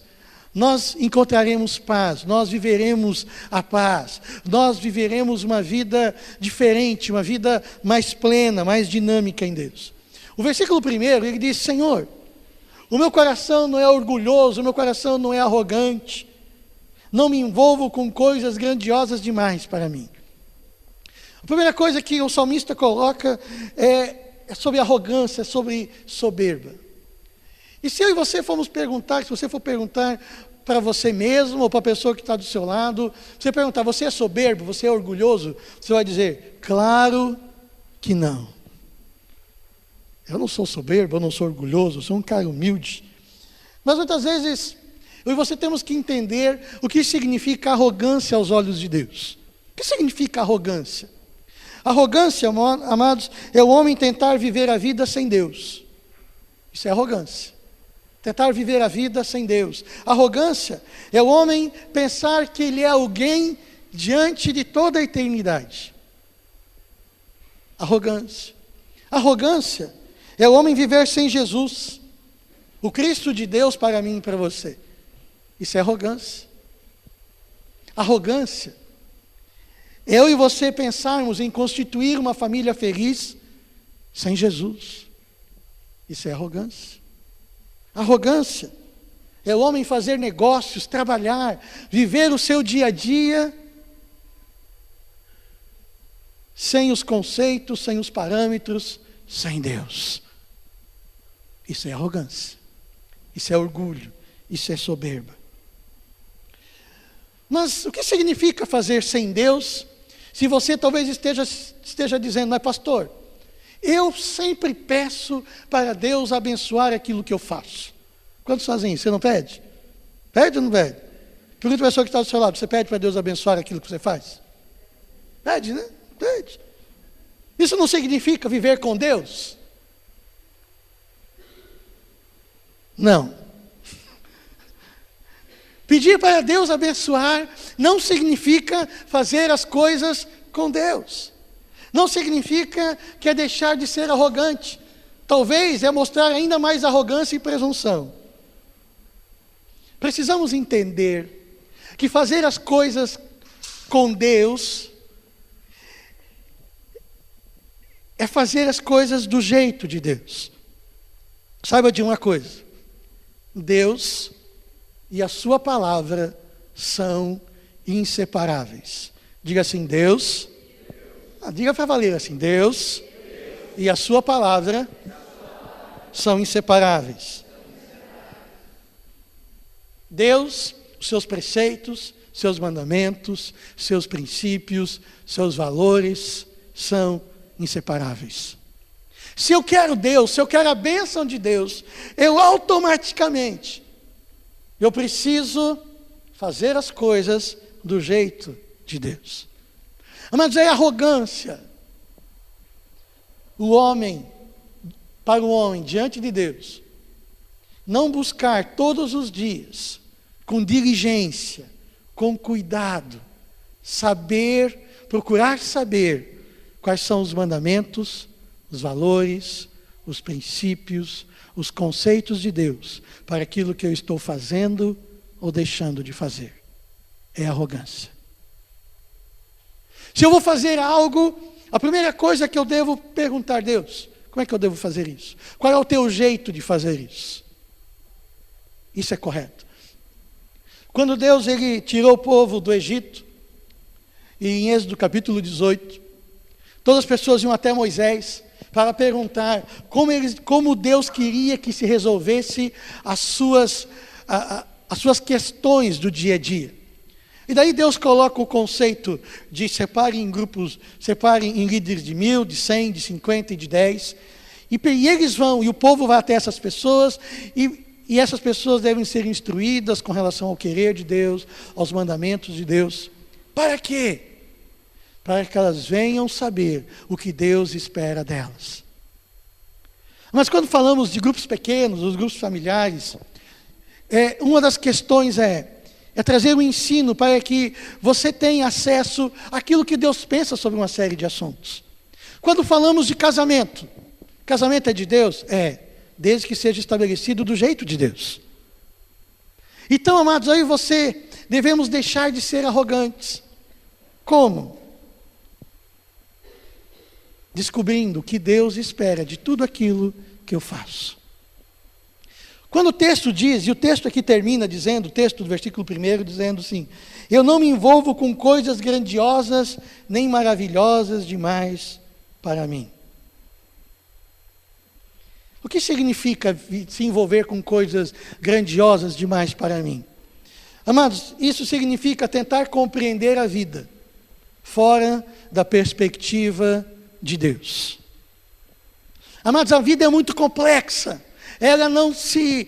nós encontraremos paz, nós viveremos a paz, nós viveremos uma vida diferente, uma vida mais plena, mais dinâmica em Deus. O versículo 1, ele diz, Senhor, o meu coração não é orgulhoso, o meu coração não é arrogante, não me envolvo com coisas grandiosas demais para mim. A primeira coisa que o salmista coloca é sobre arrogância, é sobre soberba. E se eu e você formos perguntar, se você for perguntar para você mesmo ou para a pessoa que está do seu lado, você perguntar, você é soberbo, você é orgulhoso? Você vai dizer, claro que não. Eu não sou soberbo, eu não sou orgulhoso, eu sou um cara humilde. Mas muitas vezes, eu e você temos que entender o que significa arrogância aos olhos de Deus. O que significa arrogância? Arrogância, amados, é o homem tentar viver a vida sem Deus. Isso é arrogância. Tentar viver a vida sem Deus. Arrogância é o homem pensar que ele é alguém diante de toda a eternidade. Arrogância. Arrogância é o homem viver sem Jesus, o Cristo de Deus para mim e para você. Isso é arrogância. Arrogância é eu e você pensarmos em constituir uma família feliz sem Jesus. Isso é arrogância. Arrogância é o homem fazer negócios, trabalhar, viver o seu dia a dia sem os conceitos, sem os parâmetros, sem Deus. Isso é arrogância. Isso é orgulho. Isso é soberba. Mas o que significa fazer sem Deus? Se você talvez esteja dizendo, mas pastor, eu sempre peço para Deus abençoar aquilo que eu faço. Quantos fazem isso? Você não pede? Pede ou não pede? Pergunta a pessoa que está do seu lado, você pede para Deus abençoar aquilo que você faz? Pede, né? Pede. Isso não significa viver com Deus? Não. Pedir para Deus abençoar não significa fazer as coisas com Deus. Não significa que é deixar de ser arrogante. Talvez é mostrar ainda mais arrogância e presunção. Precisamos entender que fazer as coisas com Deus é fazer as coisas do jeito de Deus. Saiba de uma coisa: Deus e a sua palavra são inseparáveis. Diga assim, Deus... diga para valer assim, Deus e a sua palavra são inseparáveis. Deus, os seus preceitos, seus mandamentos, seus princípios, seus valores são inseparáveis. Se eu quero Deus, se eu quero a bênção de Deus, eu automaticamente, eu preciso fazer as coisas do jeito de Deus. Mas é arrogância. Para o homem, diante de Deus, não buscar todos os dias com diligência, com cuidado, procurar saber quais são os mandamentos, os valores, os princípios, os conceitos de Deus para aquilo que eu estou fazendo ou deixando de fazer. É arrogância. Se eu vou fazer algo, a primeira coisa que eu devo perguntar a Deus: como é que eu devo fazer isso? Qual é o teu jeito de fazer isso? Isso é correto. Quando Deus ele tirou o povo do Egito, e em Êxodo capítulo 18, todas as pessoas iam até Moisés para perguntar como Deus queria que se resolvesse as suas questões do dia a dia. E daí Deus coloca o conceito de separe em grupos, separe em líderes de 1.000, de 100, de 50 e de 10. E eles vão, e o povo vai até essas pessoas, e essas pessoas devem ser instruídas com relação ao querer de Deus, aos mandamentos de Deus. Para quê? Para que elas venham saber o que Deus espera delas. Mas quando falamos de grupos pequenos, os grupos familiares, uma das questões é trazer um ensino para que você tenha acesso àquilo que Deus pensa sobre uma série de assuntos. Quando falamos de casamento, casamento é de Deus? Desde que seja estabelecido do jeito de Deus. Então, amados, aí devemos deixar de ser arrogantes. Como? Descobrindo o que Deus espera de tudo aquilo que eu faço. Quando o texto diz, e o texto aqui termina dizendo, o texto do versículo 1, dizendo assim: eu não me envolvo com coisas grandiosas, nem maravilhosas demais para mim. O que significa se envolver com coisas grandiosas demais para mim? Amados, isso significa tentar compreender a vida fora da perspectiva de Deus. Amados, a vida é muito complexa. Ela não se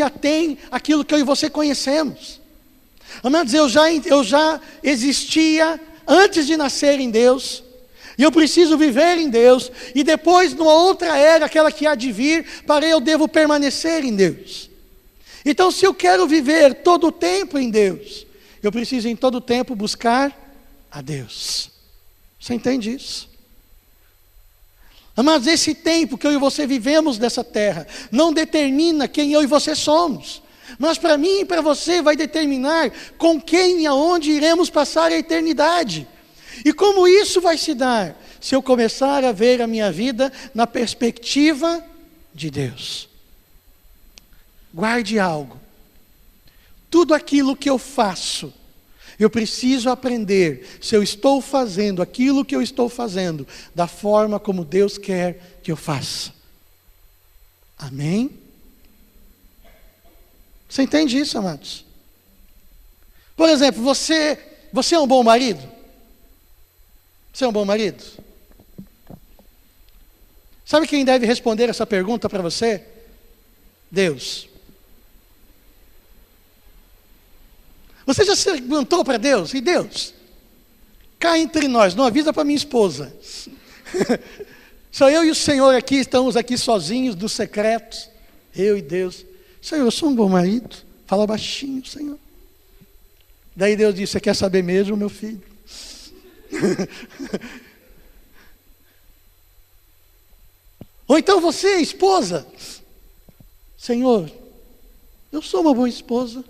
atém àquilo que eu e você conhecemos. Amados, eu já existia antes de nascer em Deus, e eu preciso viver em Deus, e depois, numa outra era, aquela que há de vir, eu devo permanecer em Deus. Então, se eu quero viver todo o tempo em Deus, eu preciso em todo o tempo buscar a Deus. Você entende isso? Mas esse tempo que eu e você vivemos nessa terra não determina quem eu e você somos. Mas para mim e para você vai determinar com quem e aonde iremos passar a eternidade. E como isso vai se dar? Se eu começar a ver a minha vida na perspectiva de Deus. Guarde algo. Tudo aquilo que eu faço, eu preciso aprender se eu estou fazendo aquilo que eu estou fazendo da forma como Deus quer que eu faça. Amém? Você entende isso, amados? Por exemplo, você é um bom marido? Você é um bom marido? Sabe quem deve responder essa pergunta para você? Deus. Você já se perguntou para Deus? E Deus, cá entre nós, não avisa para minha esposa. Só eu e o Senhor aqui, estamos aqui sozinhos, no secreto. Eu e Deus. Senhor, eu sou um bom marido. Fala baixinho, Senhor. Daí Deus disse: você quer saber mesmo, meu filho? Ou então você, esposa. Senhor, eu sou uma boa esposa.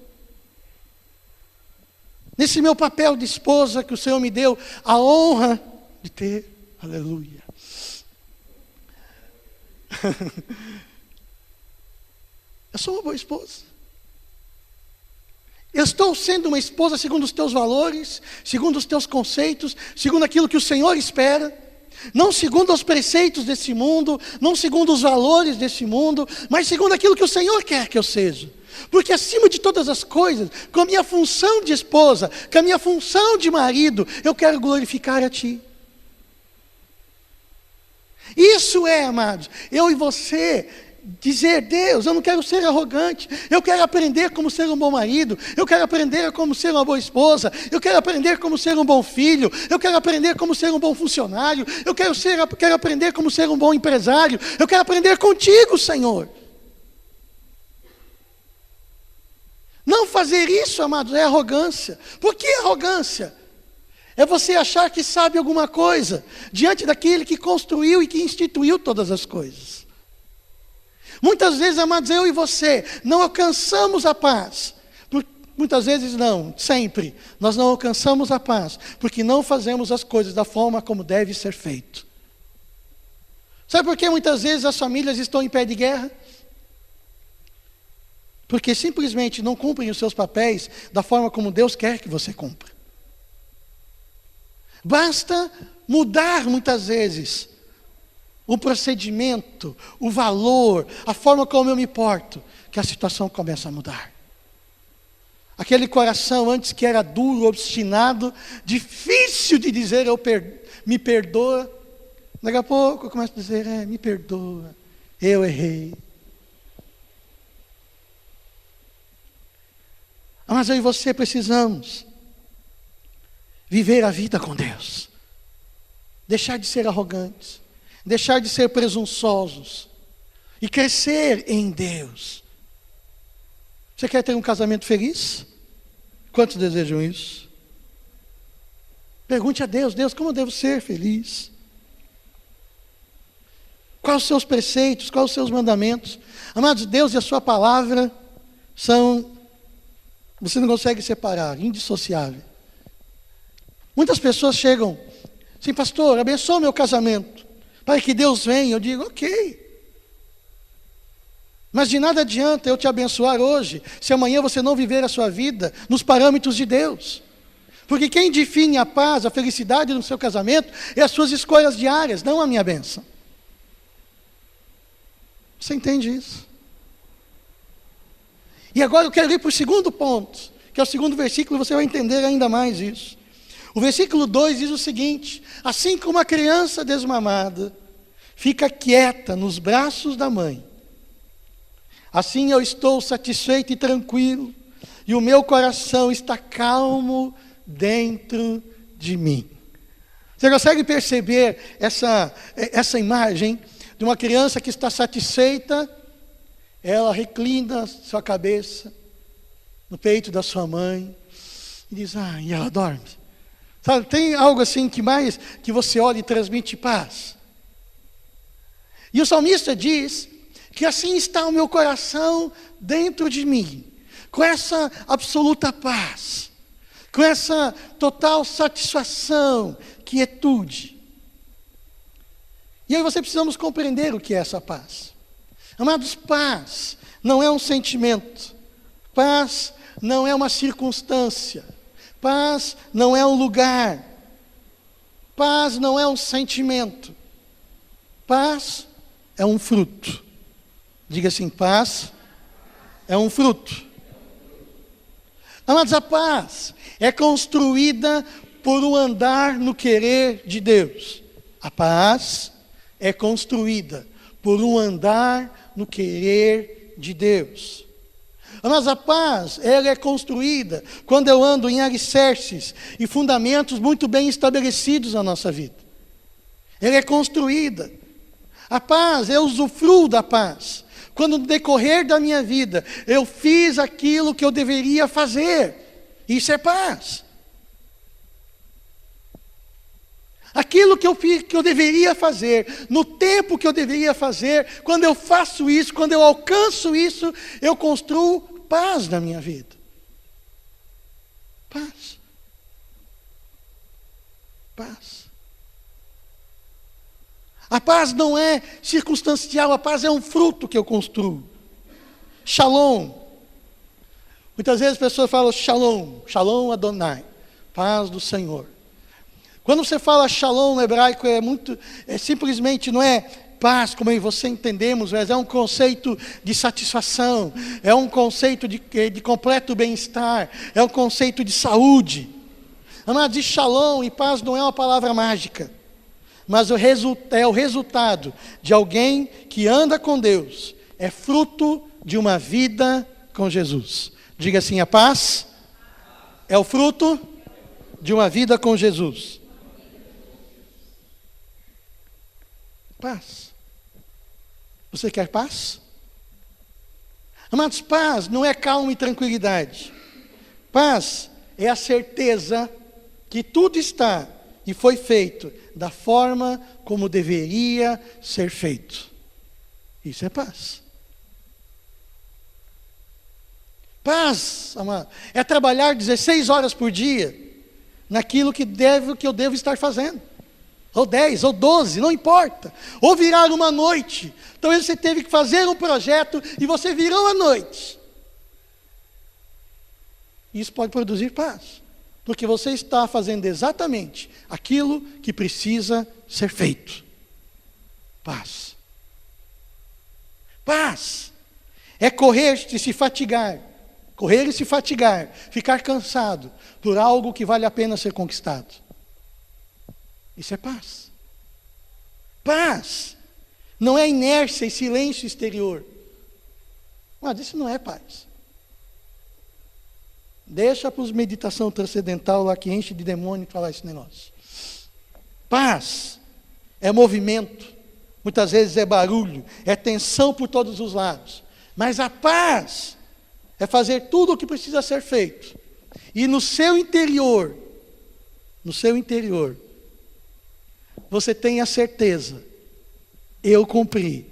Nesse meu papel de esposa que o Senhor me deu a honra de ter. Aleluia. Eu sou uma boa esposa. Eu estou sendo uma esposa segundo os teus valores, segundo os teus conceitos, segundo aquilo que o Senhor espera. Não segundo os preceitos desse mundo, não segundo os valores desse mundo, mas segundo aquilo que o Senhor quer que eu seja. Porque acima de todas as coisas, com a minha função de esposa, com a minha função de marido, eu quero glorificar a Ti. Isso é, amados, eu e você dizer: Deus, eu não quero ser arrogante, eu quero aprender como ser um bom marido, eu quero aprender como ser uma boa esposa, eu quero aprender como ser um bom filho, eu quero aprender como ser um bom funcionário, eu quero aprender como ser um bom empresário, eu quero aprender contigo, Senhor. Não fazer isso, amados, é arrogância. Por que arrogância? É você achar que sabe alguma coisa diante daquele que construiu e que instituiu todas as coisas. Muitas vezes, amados, eu e você não alcançamos a paz. Muitas vezes não, sempre. Nós não alcançamos a paz porque não fazemos as coisas da forma como deve ser feito. Sabe por que muitas vezes as famílias estão em pé de guerra? Porque simplesmente não cumprem os seus papéis da forma como Deus quer que você cumpra. Basta mudar muitas vezes o procedimento, o valor, a forma como eu me porto, que a situação começa a mudar. Aquele coração antes que era duro, obstinado, difícil de dizer me perdoa, daqui a pouco eu começo a dizer, me perdoa, eu errei. Mas eu e você precisamos viver a vida com Deus. Deixar de ser arrogantes, deixar de ser presunçosos e crescer em Deus. Você quer ter um casamento feliz? Quantos desejam isso? Pergunte a Deus, Deus, como eu devo ser feliz? Quais os seus preceitos, quais os seus mandamentos? Amados, Deus e a sua palavra são, você não consegue separar, indissociável. Muitas pessoas chegam assim, pastor, abençoa meu casamento, para que Deus venha. Eu digo, ok. Mas de nada adianta eu te abençoar hoje, se amanhã você não viver a sua vida nos parâmetros de Deus. Porque quem define a paz, a felicidade no seu casamento, é as suas escolhas diárias, não a minha bênção. Você entende isso? E agora eu quero ir para o segundo ponto, que é o segundo versículo, você vai entender ainda mais isso. O versículo 2 diz o seguinte: assim como a criança desmamada fica quieta nos braços da mãe, assim eu estou satisfeito e tranquilo, e o meu coração está calmo dentro de mim. Você consegue perceber essa imagem de uma criança que está satisfeita? Ela reclina sua cabeça no peito da sua mãe e diz, e ela dorme. Sabe, tem algo assim que você olha e transmite paz. E o salmista diz que assim está o meu coração dentro de mim, com essa absoluta paz, com essa total satisfação, quietude. E aí você precisamos compreender o que é essa paz. Amados, paz não é um sentimento, paz não é uma circunstância, paz não é um lugar, paz não é um sentimento, paz é um fruto. Diga assim, paz é um fruto. Amados, a paz é construída por um andar no querer de Deus. A paz é construída por um andar no querer de Deus. Mas a paz, ela é construída quando eu ando em alicerces e fundamentos muito bem estabelecidos na nossa vida. Ela é construída. A paz, eu usufruo da paz quando no decorrer da minha vida eu fiz aquilo que eu deveria fazer. Isso é paz. Aquilo que eu deveria fazer, no tempo que eu deveria fazer, quando eu faço isso, quando eu alcanço isso, eu construo paz na minha vida. Paz. Paz. A paz não é circunstancial, a paz é um fruto que eu construo. Shalom. Muitas vezes as pessoas falam shalom, shalom Adonai, paz do Senhor. Quando você fala shalom no hebraico, simplesmente não é paz, como eu e você entendemos, mas é um conceito de satisfação, é um conceito de completo bem-estar, é um conceito de saúde. Amados, shalom e paz não é uma palavra mágica, mas é o resultado de alguém que anda com Deus, é fruto de uma vida com Jesus. Diga assim, a paz é o fruto de uma vida com Jesus. Paz. Você quer paz? Amados, paz não é calma e tranquilidade. Paz é a certeza que tudo está e foi feito da forma como deveria ser feito. Isso é paz. Paz, amado, é trabalhar 16 horas por dia naquilo que eu devo estar fazendo. Ou 10, ou 12, não importa. Ou virar uma noite. Talvez você teve que fazer um projeto e você virou a noite. Isso pode produzir paz. Porque você está fazendo exatamente aquilo que precisa ser feito. Paz. Paz é correr e se fatigar. Correr e se fatigar, ficar cansado por algo que vale a pena ser conquistado. Isso é paz. Paz não é inércia e silêncio exterior. Mas isso não é paz. Deixa para os meditação transcendental lá que enche de demônio falar esse negócio. Paz é movimento, muitas vezes é barulho, é tensão por todos os lados. Mas a paz é fazer tudo o que precisa ser feito. E no seu interior, você tem a certeza, eu cumpri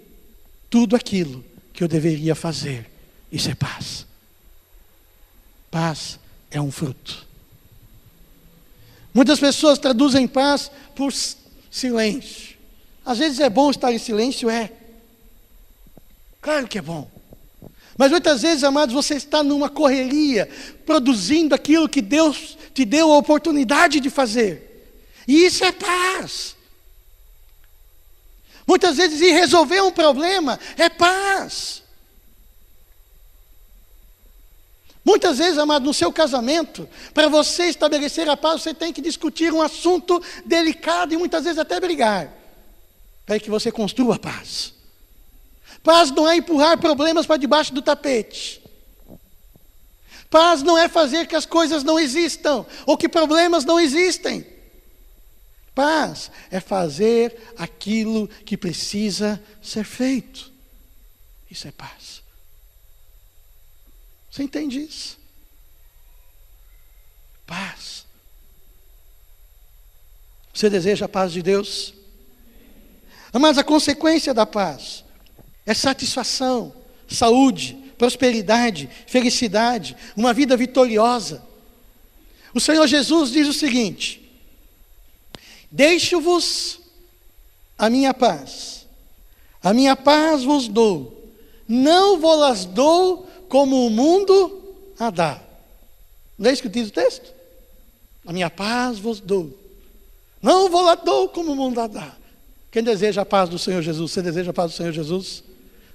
tudo aquilo que eu deveria fazer. Isso é paz. Paz é um fruto. Muitas pessoas traduzem paz por silêncio. Às vezes é bom estar em silêncio, claro que é bom. Mas muitas vezes, amados, você está numa correria, produzindo aquilo que Deus te deu a oportunidade de fazer. E isso é paz. Muitas vezes ir resolver um problema é paz. Muitas vezes, amado, no seu casamento, para você estabelecer a paz, você tem que discutir um assunto delicado e muitas vezes até brigar, para que você construa a paz. Paz não é empurrar problemas para debaixo do tapete. Paz não é fazer que as coisas não existam, ou que problemas não existem. Paz é fazer aquilo que precisa ser feito. Isso é paz. Você entende isso? Paz. Você deseja a paz de Deus? Mas a consequência da paz é satisfação, saúde, prosperidade, felicidade, uma vida vitoriosa. O Senhor Jesus diz o seguinte: deixo-vos a minha paz vos dou, não vos dou como o mundo a dá. Não é isso que diz o texto? A minha paz vos dou, não vos dou como o mundo a dá. Quem deseja a paz do Senhor Jesus? Você deseja a paz do Senhor Jesus?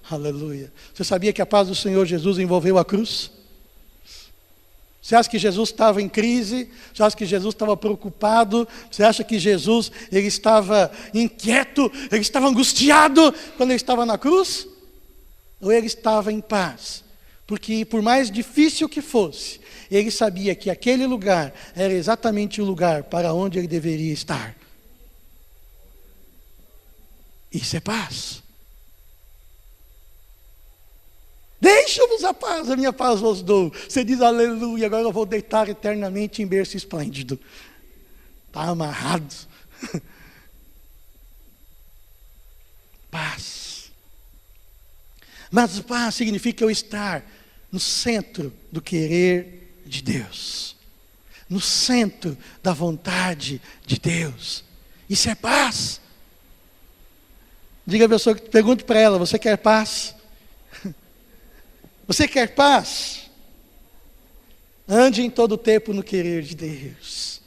Aleluia. Você sabia que a paz do Senhor Jesus envolveu a cruz? Você acha que Jesus estava em crise? Você acha que Jesus estava preocupado? Você acha que Jesus ele estava inquieto? Ele estava angustiado quando ele estava na cruz? Ou ele estava em paz? Porque por mais difícil que fosse, ele sabia que aquele lugar era exatamente o lugar para onde ele deveria estar. Isso é paz. Deixa-vos a paz, a minha paz vos dou. Você diz aleluia, agora eu vou deitar eternamente em berço esplêndido. Está amarrado. Paz. Mas paz significa eu estar no centro do querer de Deus. No centro da vontade de Deus. Isso é paz. Diga a pessoa, pergunte para ela, você quer paz? Você quer paz? Ande em todo o tempo no querer de Deus.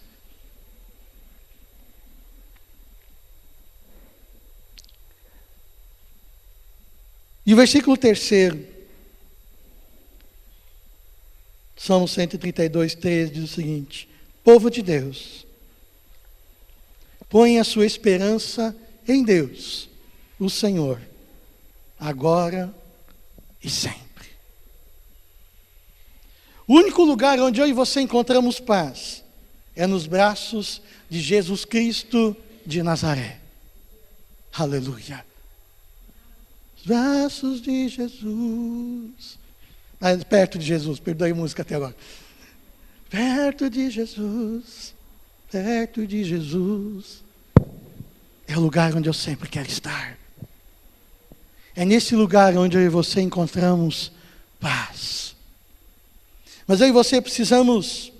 E o versículo 3, Salmo 132, 13, diz o seguinte: povo de Deus, põe a sua esperança em Deus, o Senhor, agora e sempre. O único lugar onde eu e você encontramos paz é nos braços de Jesus Cristo de Nazaré. Aleluia. Os braços de Jesus. Perto de Jesus, perdoe a música até agora. perto de Jesus, é o lugar onde eu sempre quero estar. É nesse lugar onde eu e você encontramos paz. Mas eu e você precisamos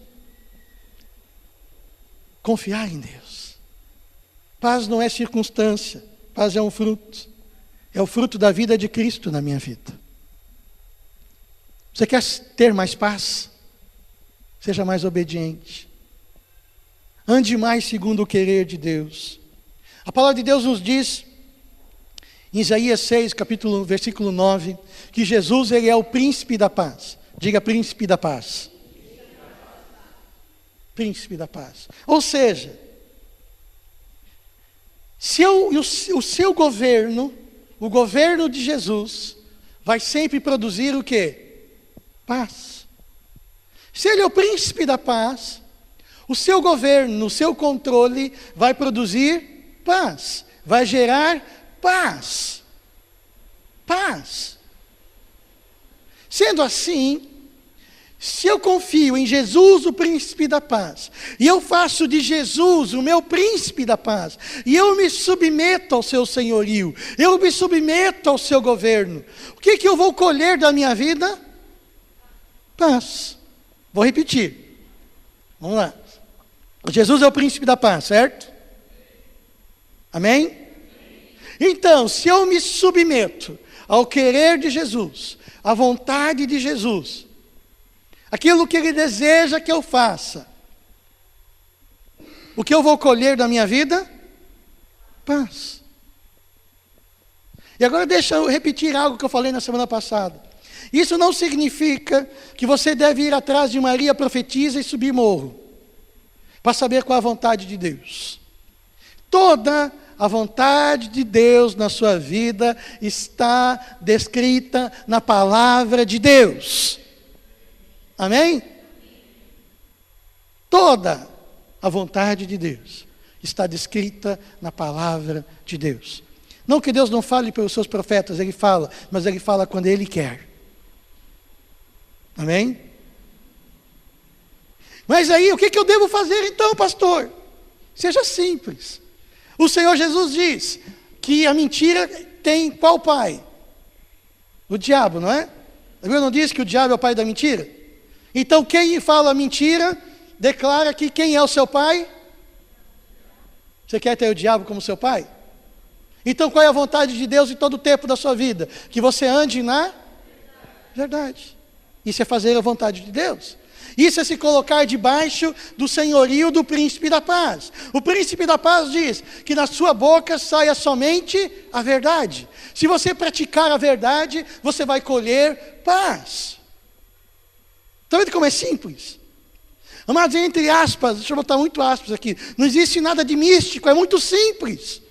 confiar em Deus. Paz não é circunstância, paz é um fruto. É o fruto da vida de Cristo na minha vida. Você quer ter mais paz? Seja mais obediente. Ande mais segundo o querer de Deus. A palavra de Deus nos diz, em Isaías 6, versículo 9, que Jesus, ele é o príncipe da paz. Diga, príncipe da paz. Príncipe da paz. Ou seja, o seu governo, o governo de Jesus, vai sempre produzir o quê? Paz. Se ele é o príncipe da paz, o seu governo, o seu controle vai produzir paz, vai gerar paz. Paz. Sendo assim, se eu confio em Jesus, o príncipe da paz, e eu faço de Jesus o meu príncipe da paz, e eu me submeto ao seu senhorio, eu me submeto ao seu governo, o que eu vou colher da minha vida? Paz. Vou repetir. Vamos lá. Jesus é o príncipe da paz, certo? Amém? Então, se eu me submeto ao querer de Jesus, à vontade de Jesus, aquilo que Ele deseja que eu faça, o que eu vou colher da minha vida? Paz. E agora deixa eu repetir algo que eu falei na semana passada. Isso não significa que você deve ir atrás de Maria profetisa e subir morro, para saber qual é a vontade de Deus. Toda a vontade de Deus na sua vida está descrita na palavra de Deus. Amém? Toda a vontade de Deus está descrita na palavra de Deus. Não que Deus não fale pelos seus profetas, Ele fala, mas Ele fala quando Ele quer. Amém? Mas aí, o que eu devo fazer então, pastor? Seja simples. O Senhor Jesus diz que a mentira tem qual pai? O diabo, não é? A Bíblia não diz que o diabo é o pai da mentira? Então, quem fala mentira, declara que quem é o seu pai? Você quer ter o diabo como seu pai? Então, qual é a vontade de Deus em todo o tempo da sua vida? Que você ande na verdade. Isso é fazer a vontade de Deus. Isso é se colocar debaixo do senhorio do príncipe da paz. O príncipe da paz diz que na sua boca saia somente a verdade. Se você praticar a verdade, você vai colher paz. Está vendo como é simples? Amados, entre aspas, deixa eu botar muito aspas aqui. Não existe nada de místico, é muito simples.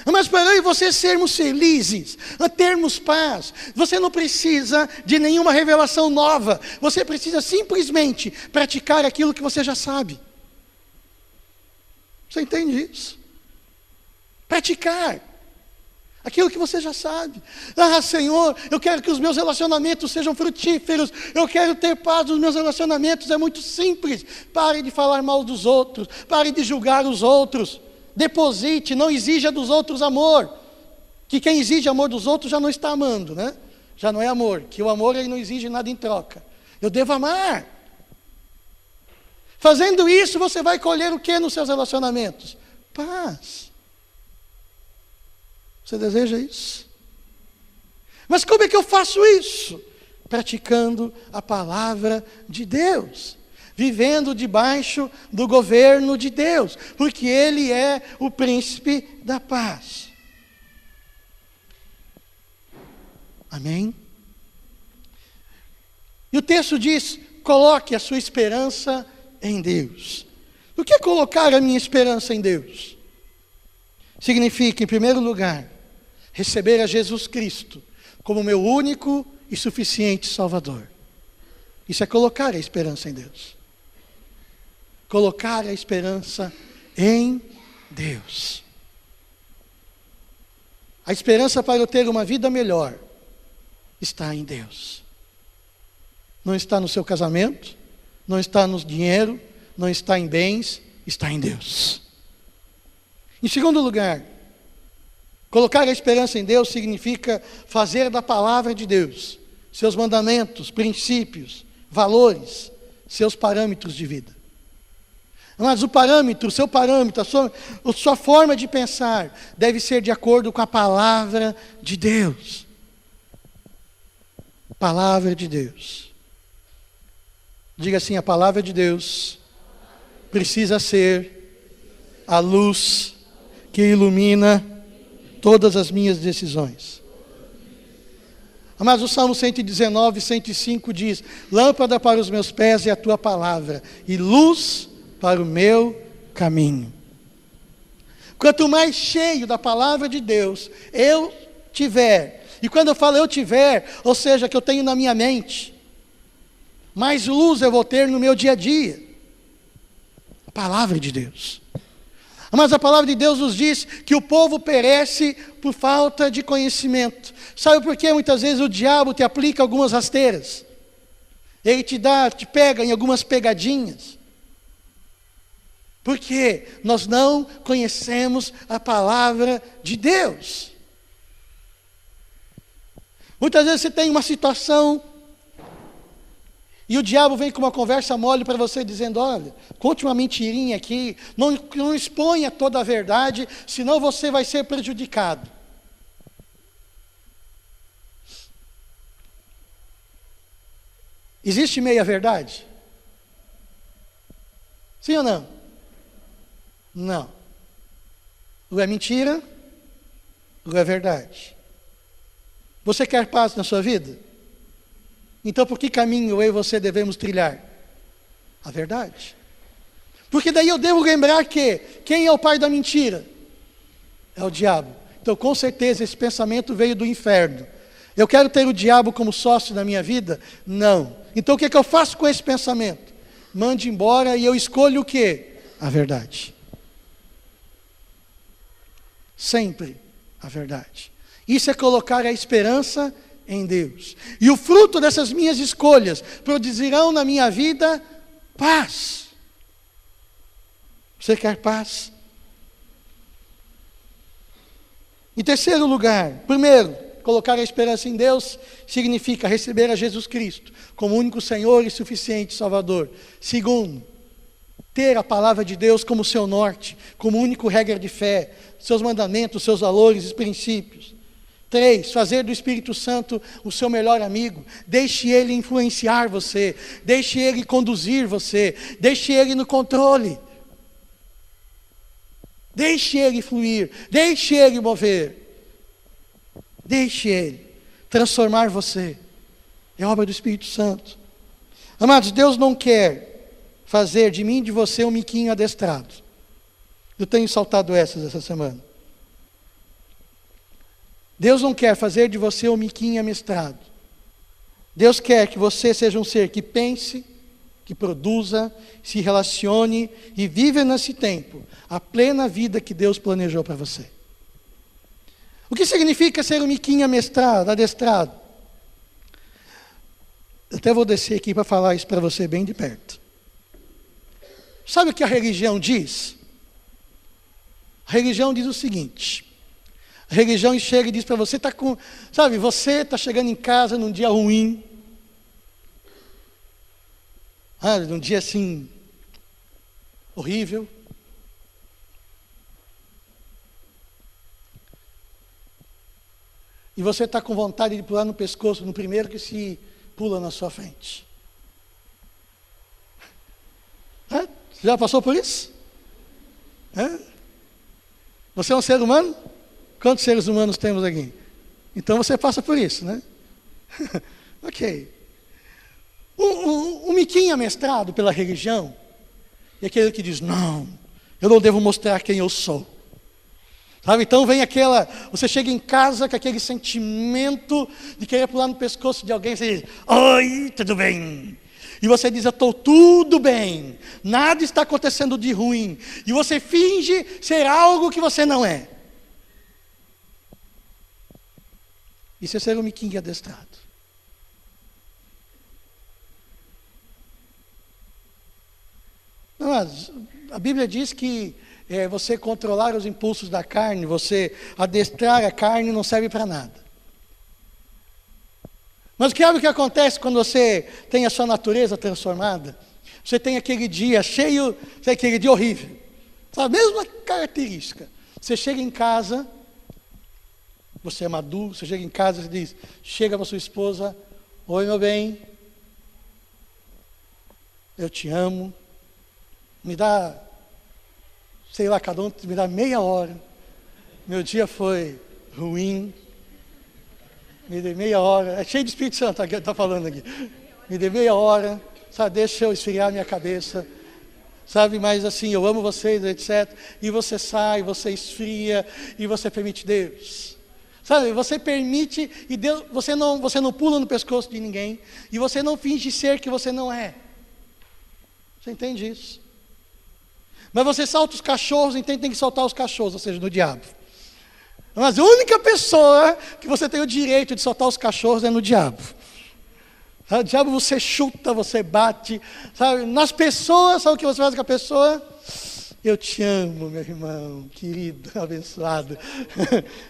Mas para eu e você sermos felizes, a termos paz, você não precisa de nenhuma revelação nova. Você precisa simplesmente praticar aquilo que você já sabe. Você entende isso? Praticar aquilo que você já sabe. Ah, Senhor, eu quero que os meus relacionamentos sejam frutíferos. Eu quero ter paz nos meus relacionamentos. É muito simples. Pare de falar mal dos outros. Pare de julgar os outros. Deposite, não exija dos outros amor. Que quem exige amor dos outros já não está amando, né? Já não é amor. Que o amor ele não exige nada em troca. Eu devo amar. Fazendo isso, você vai colher o que nos seus relacionamentos? Paz. Você deseja isso? Mas como é que eu faço isso? Praticando a palavra de Deus. Vivendo debaixo do governo de Deus, porque Ele é o príncipe da paz. Amém? E o texto diz, coloque a sua esperança em Deus. O que é colocar a minha esperança em Deus? Significa, em primeiro lugar, receber a Jesus Cristo como meu único e suficiente Salvador. Isso é colocar a esperança em Deus. Colocar a esperança em Deus. A esperança para eu ter uma vida melhor está em Deus. Não está no seu casamento, não está no dinheiro, não está em bens, está em Deus. Em segundo lugar, colocar a esperança em Deus significa fazer da palavra de Deus, seus mandamentos, princípios, valores, seus parâmetros de vida. Mas o parâmetro, o seu parâmetro, a sua forma de pensar deve ser de acordo com a palavra de Deus. Palavra de Deus. Diga assim, a palavra de Deus precisa ser a luz que ilumina todas as minhas decisões. Mas o Salmo 119, 105 diz: lâmpada para os meus pés é a tua palavra, e luz para o meu caminho. Quanto mais cheio da palavra de Deus eu tiver, e quando eu falo eu tiver, ou seja, que eu tenho na minha mente, mais luz eu vou ter no meu dia a dia. A palavra de Deus. Mas a palavra de Deus nos diz que o povo perece por falta de conhecimento. Sabe por que muitas vezes o diabo te aplica algumas rasteiras? Ele te pega em algumas pegadinhas. Porque nós não conhecemos a palavra de Deus. Muitas vezes você tem uma situação e o diabo vem com uma conversa mole para você dizendo: olha, conte uma mentirinha aqui, não exponha toda a verdade, senão você vai ser prejudicado. Existe meia verdade? Sim ou não? Não. Ou é mentira, ou é verdade. Você quer paz na sua vida? Então por que caminho eu e você devemos trilhar? A verdade. Porque daí eu devo lembrar que quem é o pai da mentira? É o diabo. Então com certeza esse pensamento veio do inferno. Eu quero ter o diabo como sócio na minha vida? Não. Então o que eu faço com esse pensamento? Mande embora e eu escolho o quê? A verdade. Sempre a verdade. Isso é colocar a esperança em Deus. E o fruto dessas minhas escolhas produzirão na minha vida paz. Você quer paz? Em terceiro lugar, primeiro, colocar a esperança em Deus significa receber a Jesus Cristo como único Senhor e suficiente Salvador. Segundo, ter a palavra de Deus como seu norte, como único regra de fé, seus mandamentos, seus valores e princípios. 3, fazer do Espírito Santo o seu melhor amigo. Deixe ele influenciar você, deixe ele conduzir você, deixe ele no controle. Deixe ele fluir, deixe ele mover. Deixe ele transformar você. É obra do Espírito Santo. Amados, Deus não quer fazer de mim e de você um miquinho adestrado. Eu tenho saltado essa semana. Deus não quer fazer de você um miquinho amestrado. Deus quer que você seja um ser que pense, que produza, se relacione e viva nesse tempo a plena vida que Deus planejou para você. O que significa ser um miquinho adestrado? Eu até vou descer aqui para falar isso para você bem de perto. Sabe o que a religião diz? A religião diz o seguinte: a religião chega e diz para você, você está chegando em casa num dia ruim, num dia assim, horrível. E você está com vontade de pular no pescoço no primeiro que se pula na sua frente. Já passou por isso? Você é um ser humano? Quantos seres humanos temos aqui? Então você passa por isso, né? Ok. Um miquinho amestrado pela religião é aquele que diz: não, eu não devo mostrar quem eu sou. Sabe? Então vem você chega em casa com aquele sentimento de querer pular no pescoço de alguém, você diz: oi, tudo bem? E você diz: eu estou tudo bem, nada está acontecendo de ruim. E você finge ser algo que você não é. Isso é ser um miquinho adestrado. Mas a Bíblia diz que você controlar os impulsos da carne, você adestrar a carne não serve para nada. Mas que é o que acontece quando você tem a sua natureza transformada? Você tem aquele dia cheio, aquele dia horrível. Sabe, a mesma característica. Você chega em casa, você é maduro, você chega em casa e diz, chega para sua esposa, oi meu bem, eu te amo, me dá, sei lá, cada um me dá meia hora, meu dia foi ruim, me dê meia hora, é cheio de Espírito Santo, está falando aqui, me dê meia hora, sabe, deixa eu esfriar minha cabeça, sabe, mas assim, eu amo vocês, etc. E você sai, você esfria, e você permite Deus. Sabe, você permite, e Deus, você não pula no pescoço de ninguém, e você não finge ser que você não é. Você entende isso? Mas você solta os cachorros, então tem que soltar os cachorros, ou seja, no diabo. Mas a única pessoa que você tem o direito de soltar os cachorros é no diabo. O diabo você chuta, você bate, sabe? Nas pessoas, sabe o que você faz com a pessoa? Eu te amo, meu irmão, querido, abençoado.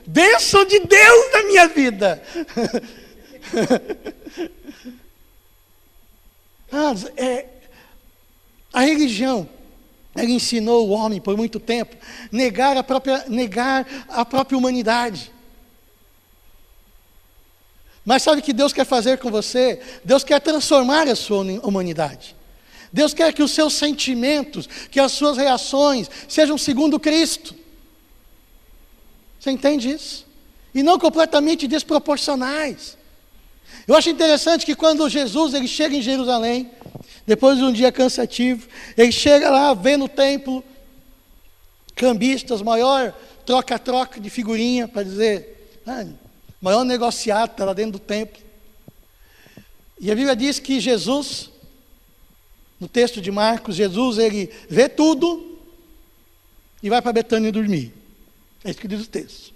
Bênção de Deus na minha vida. A religião, ela ensinou o homem por muito tempo negar a própria humanidade. Mas sabe o que Deus quer fazer com você? Deus quer transformar a sua humanidade. Deus quer que os seus sentimentos, que as suas reações sejam segundo Cristo. Você entende isso? E não completamente desproporcionais. Eu acho interessante que quando Jesus ele chega em Jerusalém, depois de um dia cansativo, ele chega lá, vê no templo, cambistas, maior troca-troca de figurinha, para dizer, maior negociata lá dentro do templo. E a Bíblia diz que Jesus, no texto de Marcos, Jesus ele vê tudo e vai para Betânia dormir. É isso que diz o texto.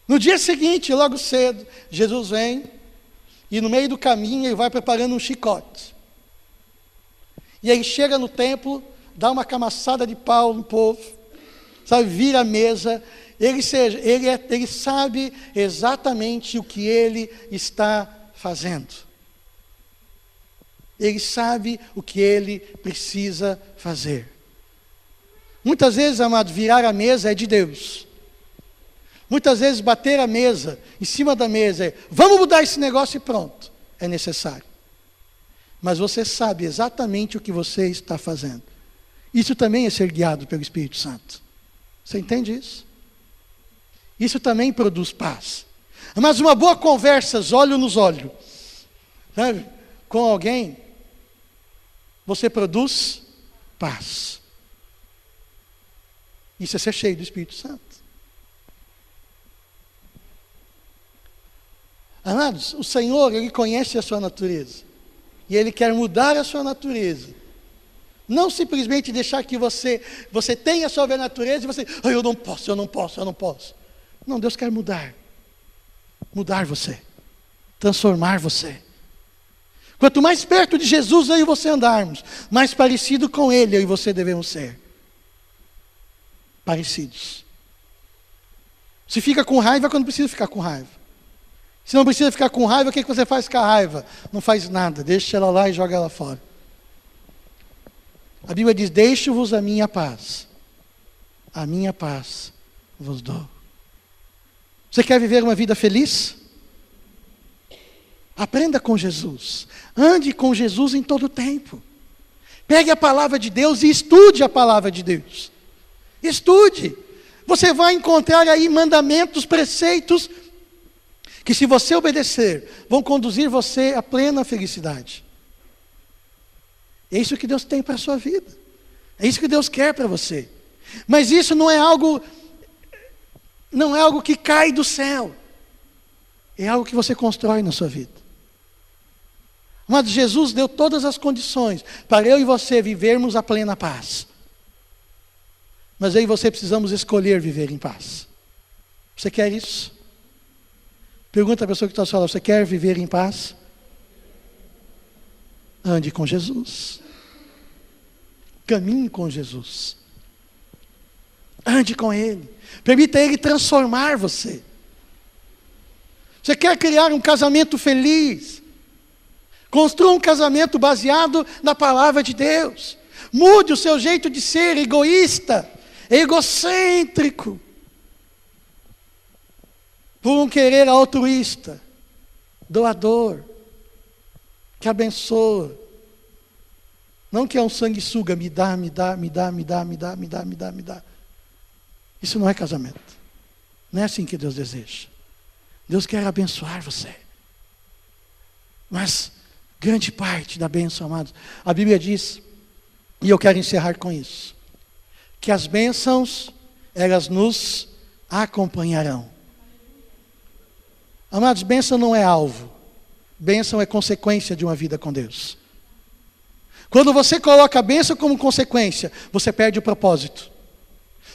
No dia seguinte, logo cedo, Jesus vem e no meio do caminho ele vai preparando um chicote. E aí chega no templo, dá uma camaçada de pau no povo, sabe, vira a mesa. Ele sabe exatamente o que ele está fazendo. Ele sabe o que ele precisa fazer. Muitas vezes, amado, virar a mesa é de Deus. Muitas vezes bater a mesa, em cima da mesa, vamos mudar esse negócio e pronto. É necessário. Mas você sabe exatamente o que você está fazendo. Isso também é ser guiado pelo Espírito Santo. Você entende isso? Isso também produz paz. Mas uma boa conversa, olho nos olhos, sabe, com alguém, você produz paz. Isso é ser cheio do Espírito Santo. Amados, o Senhor, Ele conhece a sua natureza. E Ele quer mudar a sua natureza. Não simplesmente deixar que você tenha a sua natureza e você, eu não posso. Não, Deus quer mudar você, transformar você. Quanto mais perto de Jesus eu e você andarmos, mais parecido com Ele eu e você devemos ser. Parecidos. Se fica com raiva quando precisa ficar com raiva. Se não precisa ficar com raiva, o que você faz com a raiva? Não faz nada, deixa ela lá e joga ela fora. A Bíblia diz, deixo-vos a minha paz vos dou. Você quer viver uma vida feliz? Aprenda com Jesus. Ande com Jesus em todo o tempo. Pegue a palavra de Deus e estude a palavra de Deus. Estude. Você vai encontrar aí mandamentos, preceitos, que se você obedecer, vão conduzir você à plena felicidade. É isso que Deus tem para a sua vida. É isso que Deus quer para você. Mas isso não é algo que cai do céu. É algo que você constrói na sua vida. Mas Jesus deu todas as condições para eu e você vivermos a plena paz. Mas eu e você precisamos escolher viver em paz. Você quer isso? Pergunta a pessoa que está ao seu lado, você quer viver em paz? Ande com Jesus. Caminhe com Jesus. Ande com Ele. Permita Ele transformar você. Você quer criar um casamento feliz? Construa um casamento baseado na palavra de Deus. Mude o seu jeito de ser egoísta, egocêntrico, por um querer altruísta, doador, que abençoa. Não que é um sanguessuga, me dá. Isso não é casamento. Não é assim que Deus deseja. Deus quer abençoar você. Mas grande parte da bênção, amados, a Bíblia diz, e eu quero encerrar com isso, que as bênçãos, elas nos acompanharão. Amados, bênção não é alvo. Bênção é consequência de uma vida com Deus. Quando você coloca a bênção como consequência, você perde o propósito.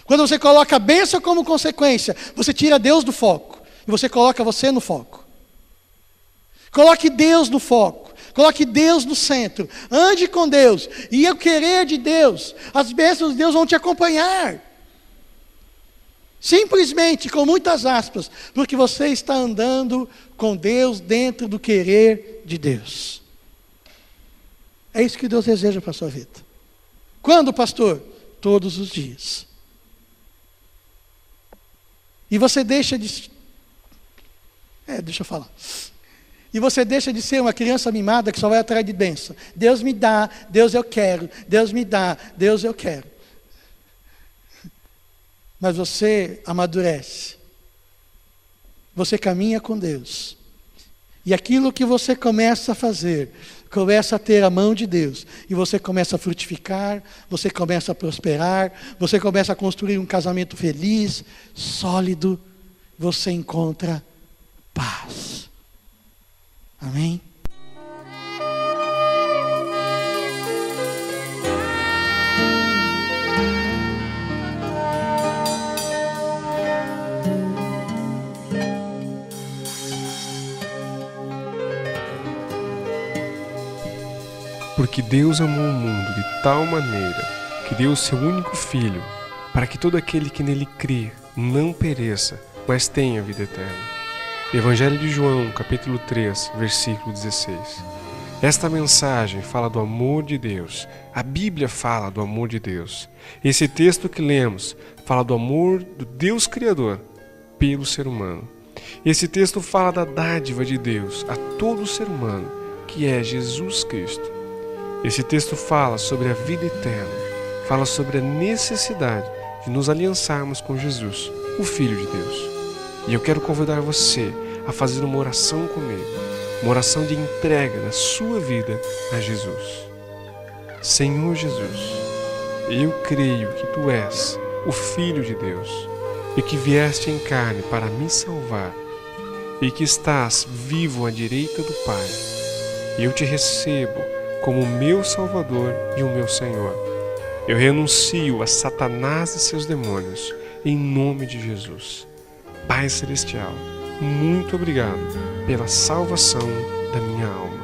Quando você coloca a bênção como consequência, você tira Deus do foco. E você coloca você no foco. Coloque Deus no foco. Coloque Deus no centro. Ande com Deus. E o querer de Deus, as bênçãos de Deus vão te acompanhar. Simplesmente, com muitas aspas, porque você está andando com Deus dentro do querer de Deus. É isso que Deus deseja para a sua vida. Quando, pastor? Todos os dias. E você deixa de... deixa eu falar. E você deixa de ser uma criança mimada que só vai atrás de bênção. Deus me dá, Deus eu quero, Deus me dá, Deus eu quero. Mas você amadurece. Você caminha com Deus. E aquilo que você começa a fazer, começa a ter a mão de Deus. E você começa a frutificar, você começa a prosperar, você começa a construir um casamento feliz, sólido. Você encontra paz. Amém? Porque Deus amou o mundo de tal maneira que deu o seu único Filho, para que todo aquele que nele crê não pereça, mas tenha vida eterna. Evangelho de João, capítulo 3, versículo 16. Esta mensagem fala do amor de Deus. A Bíblia fala do amor de Deus. Esse texto que lemos fala do amor do Deus Criador pelo ser humano. Esse texto fala da dádiva de Deus a todo ser humano, que é Jesus Cristo. Esse texto fala sobre a vida eterna, fala sobre a necessidade de nos aliançarmos com Jesus, o Filho de Deus. E eu quero convidar você a fazer uma oração comigo, uma oração de entrega da sua vida a Jesus. Senhor Jesus, eu creio que Tu és o Filho de Deus e que vieste em carne para me salvar e que estás vivo à direita do Pai. Eu Te recebo como meu Salvador e o meu Senhor. Eu renuncio a Satanás e seus demônios, em nome de Jesus. Pai Celestial, muito obrigado pela salvação da minha alma.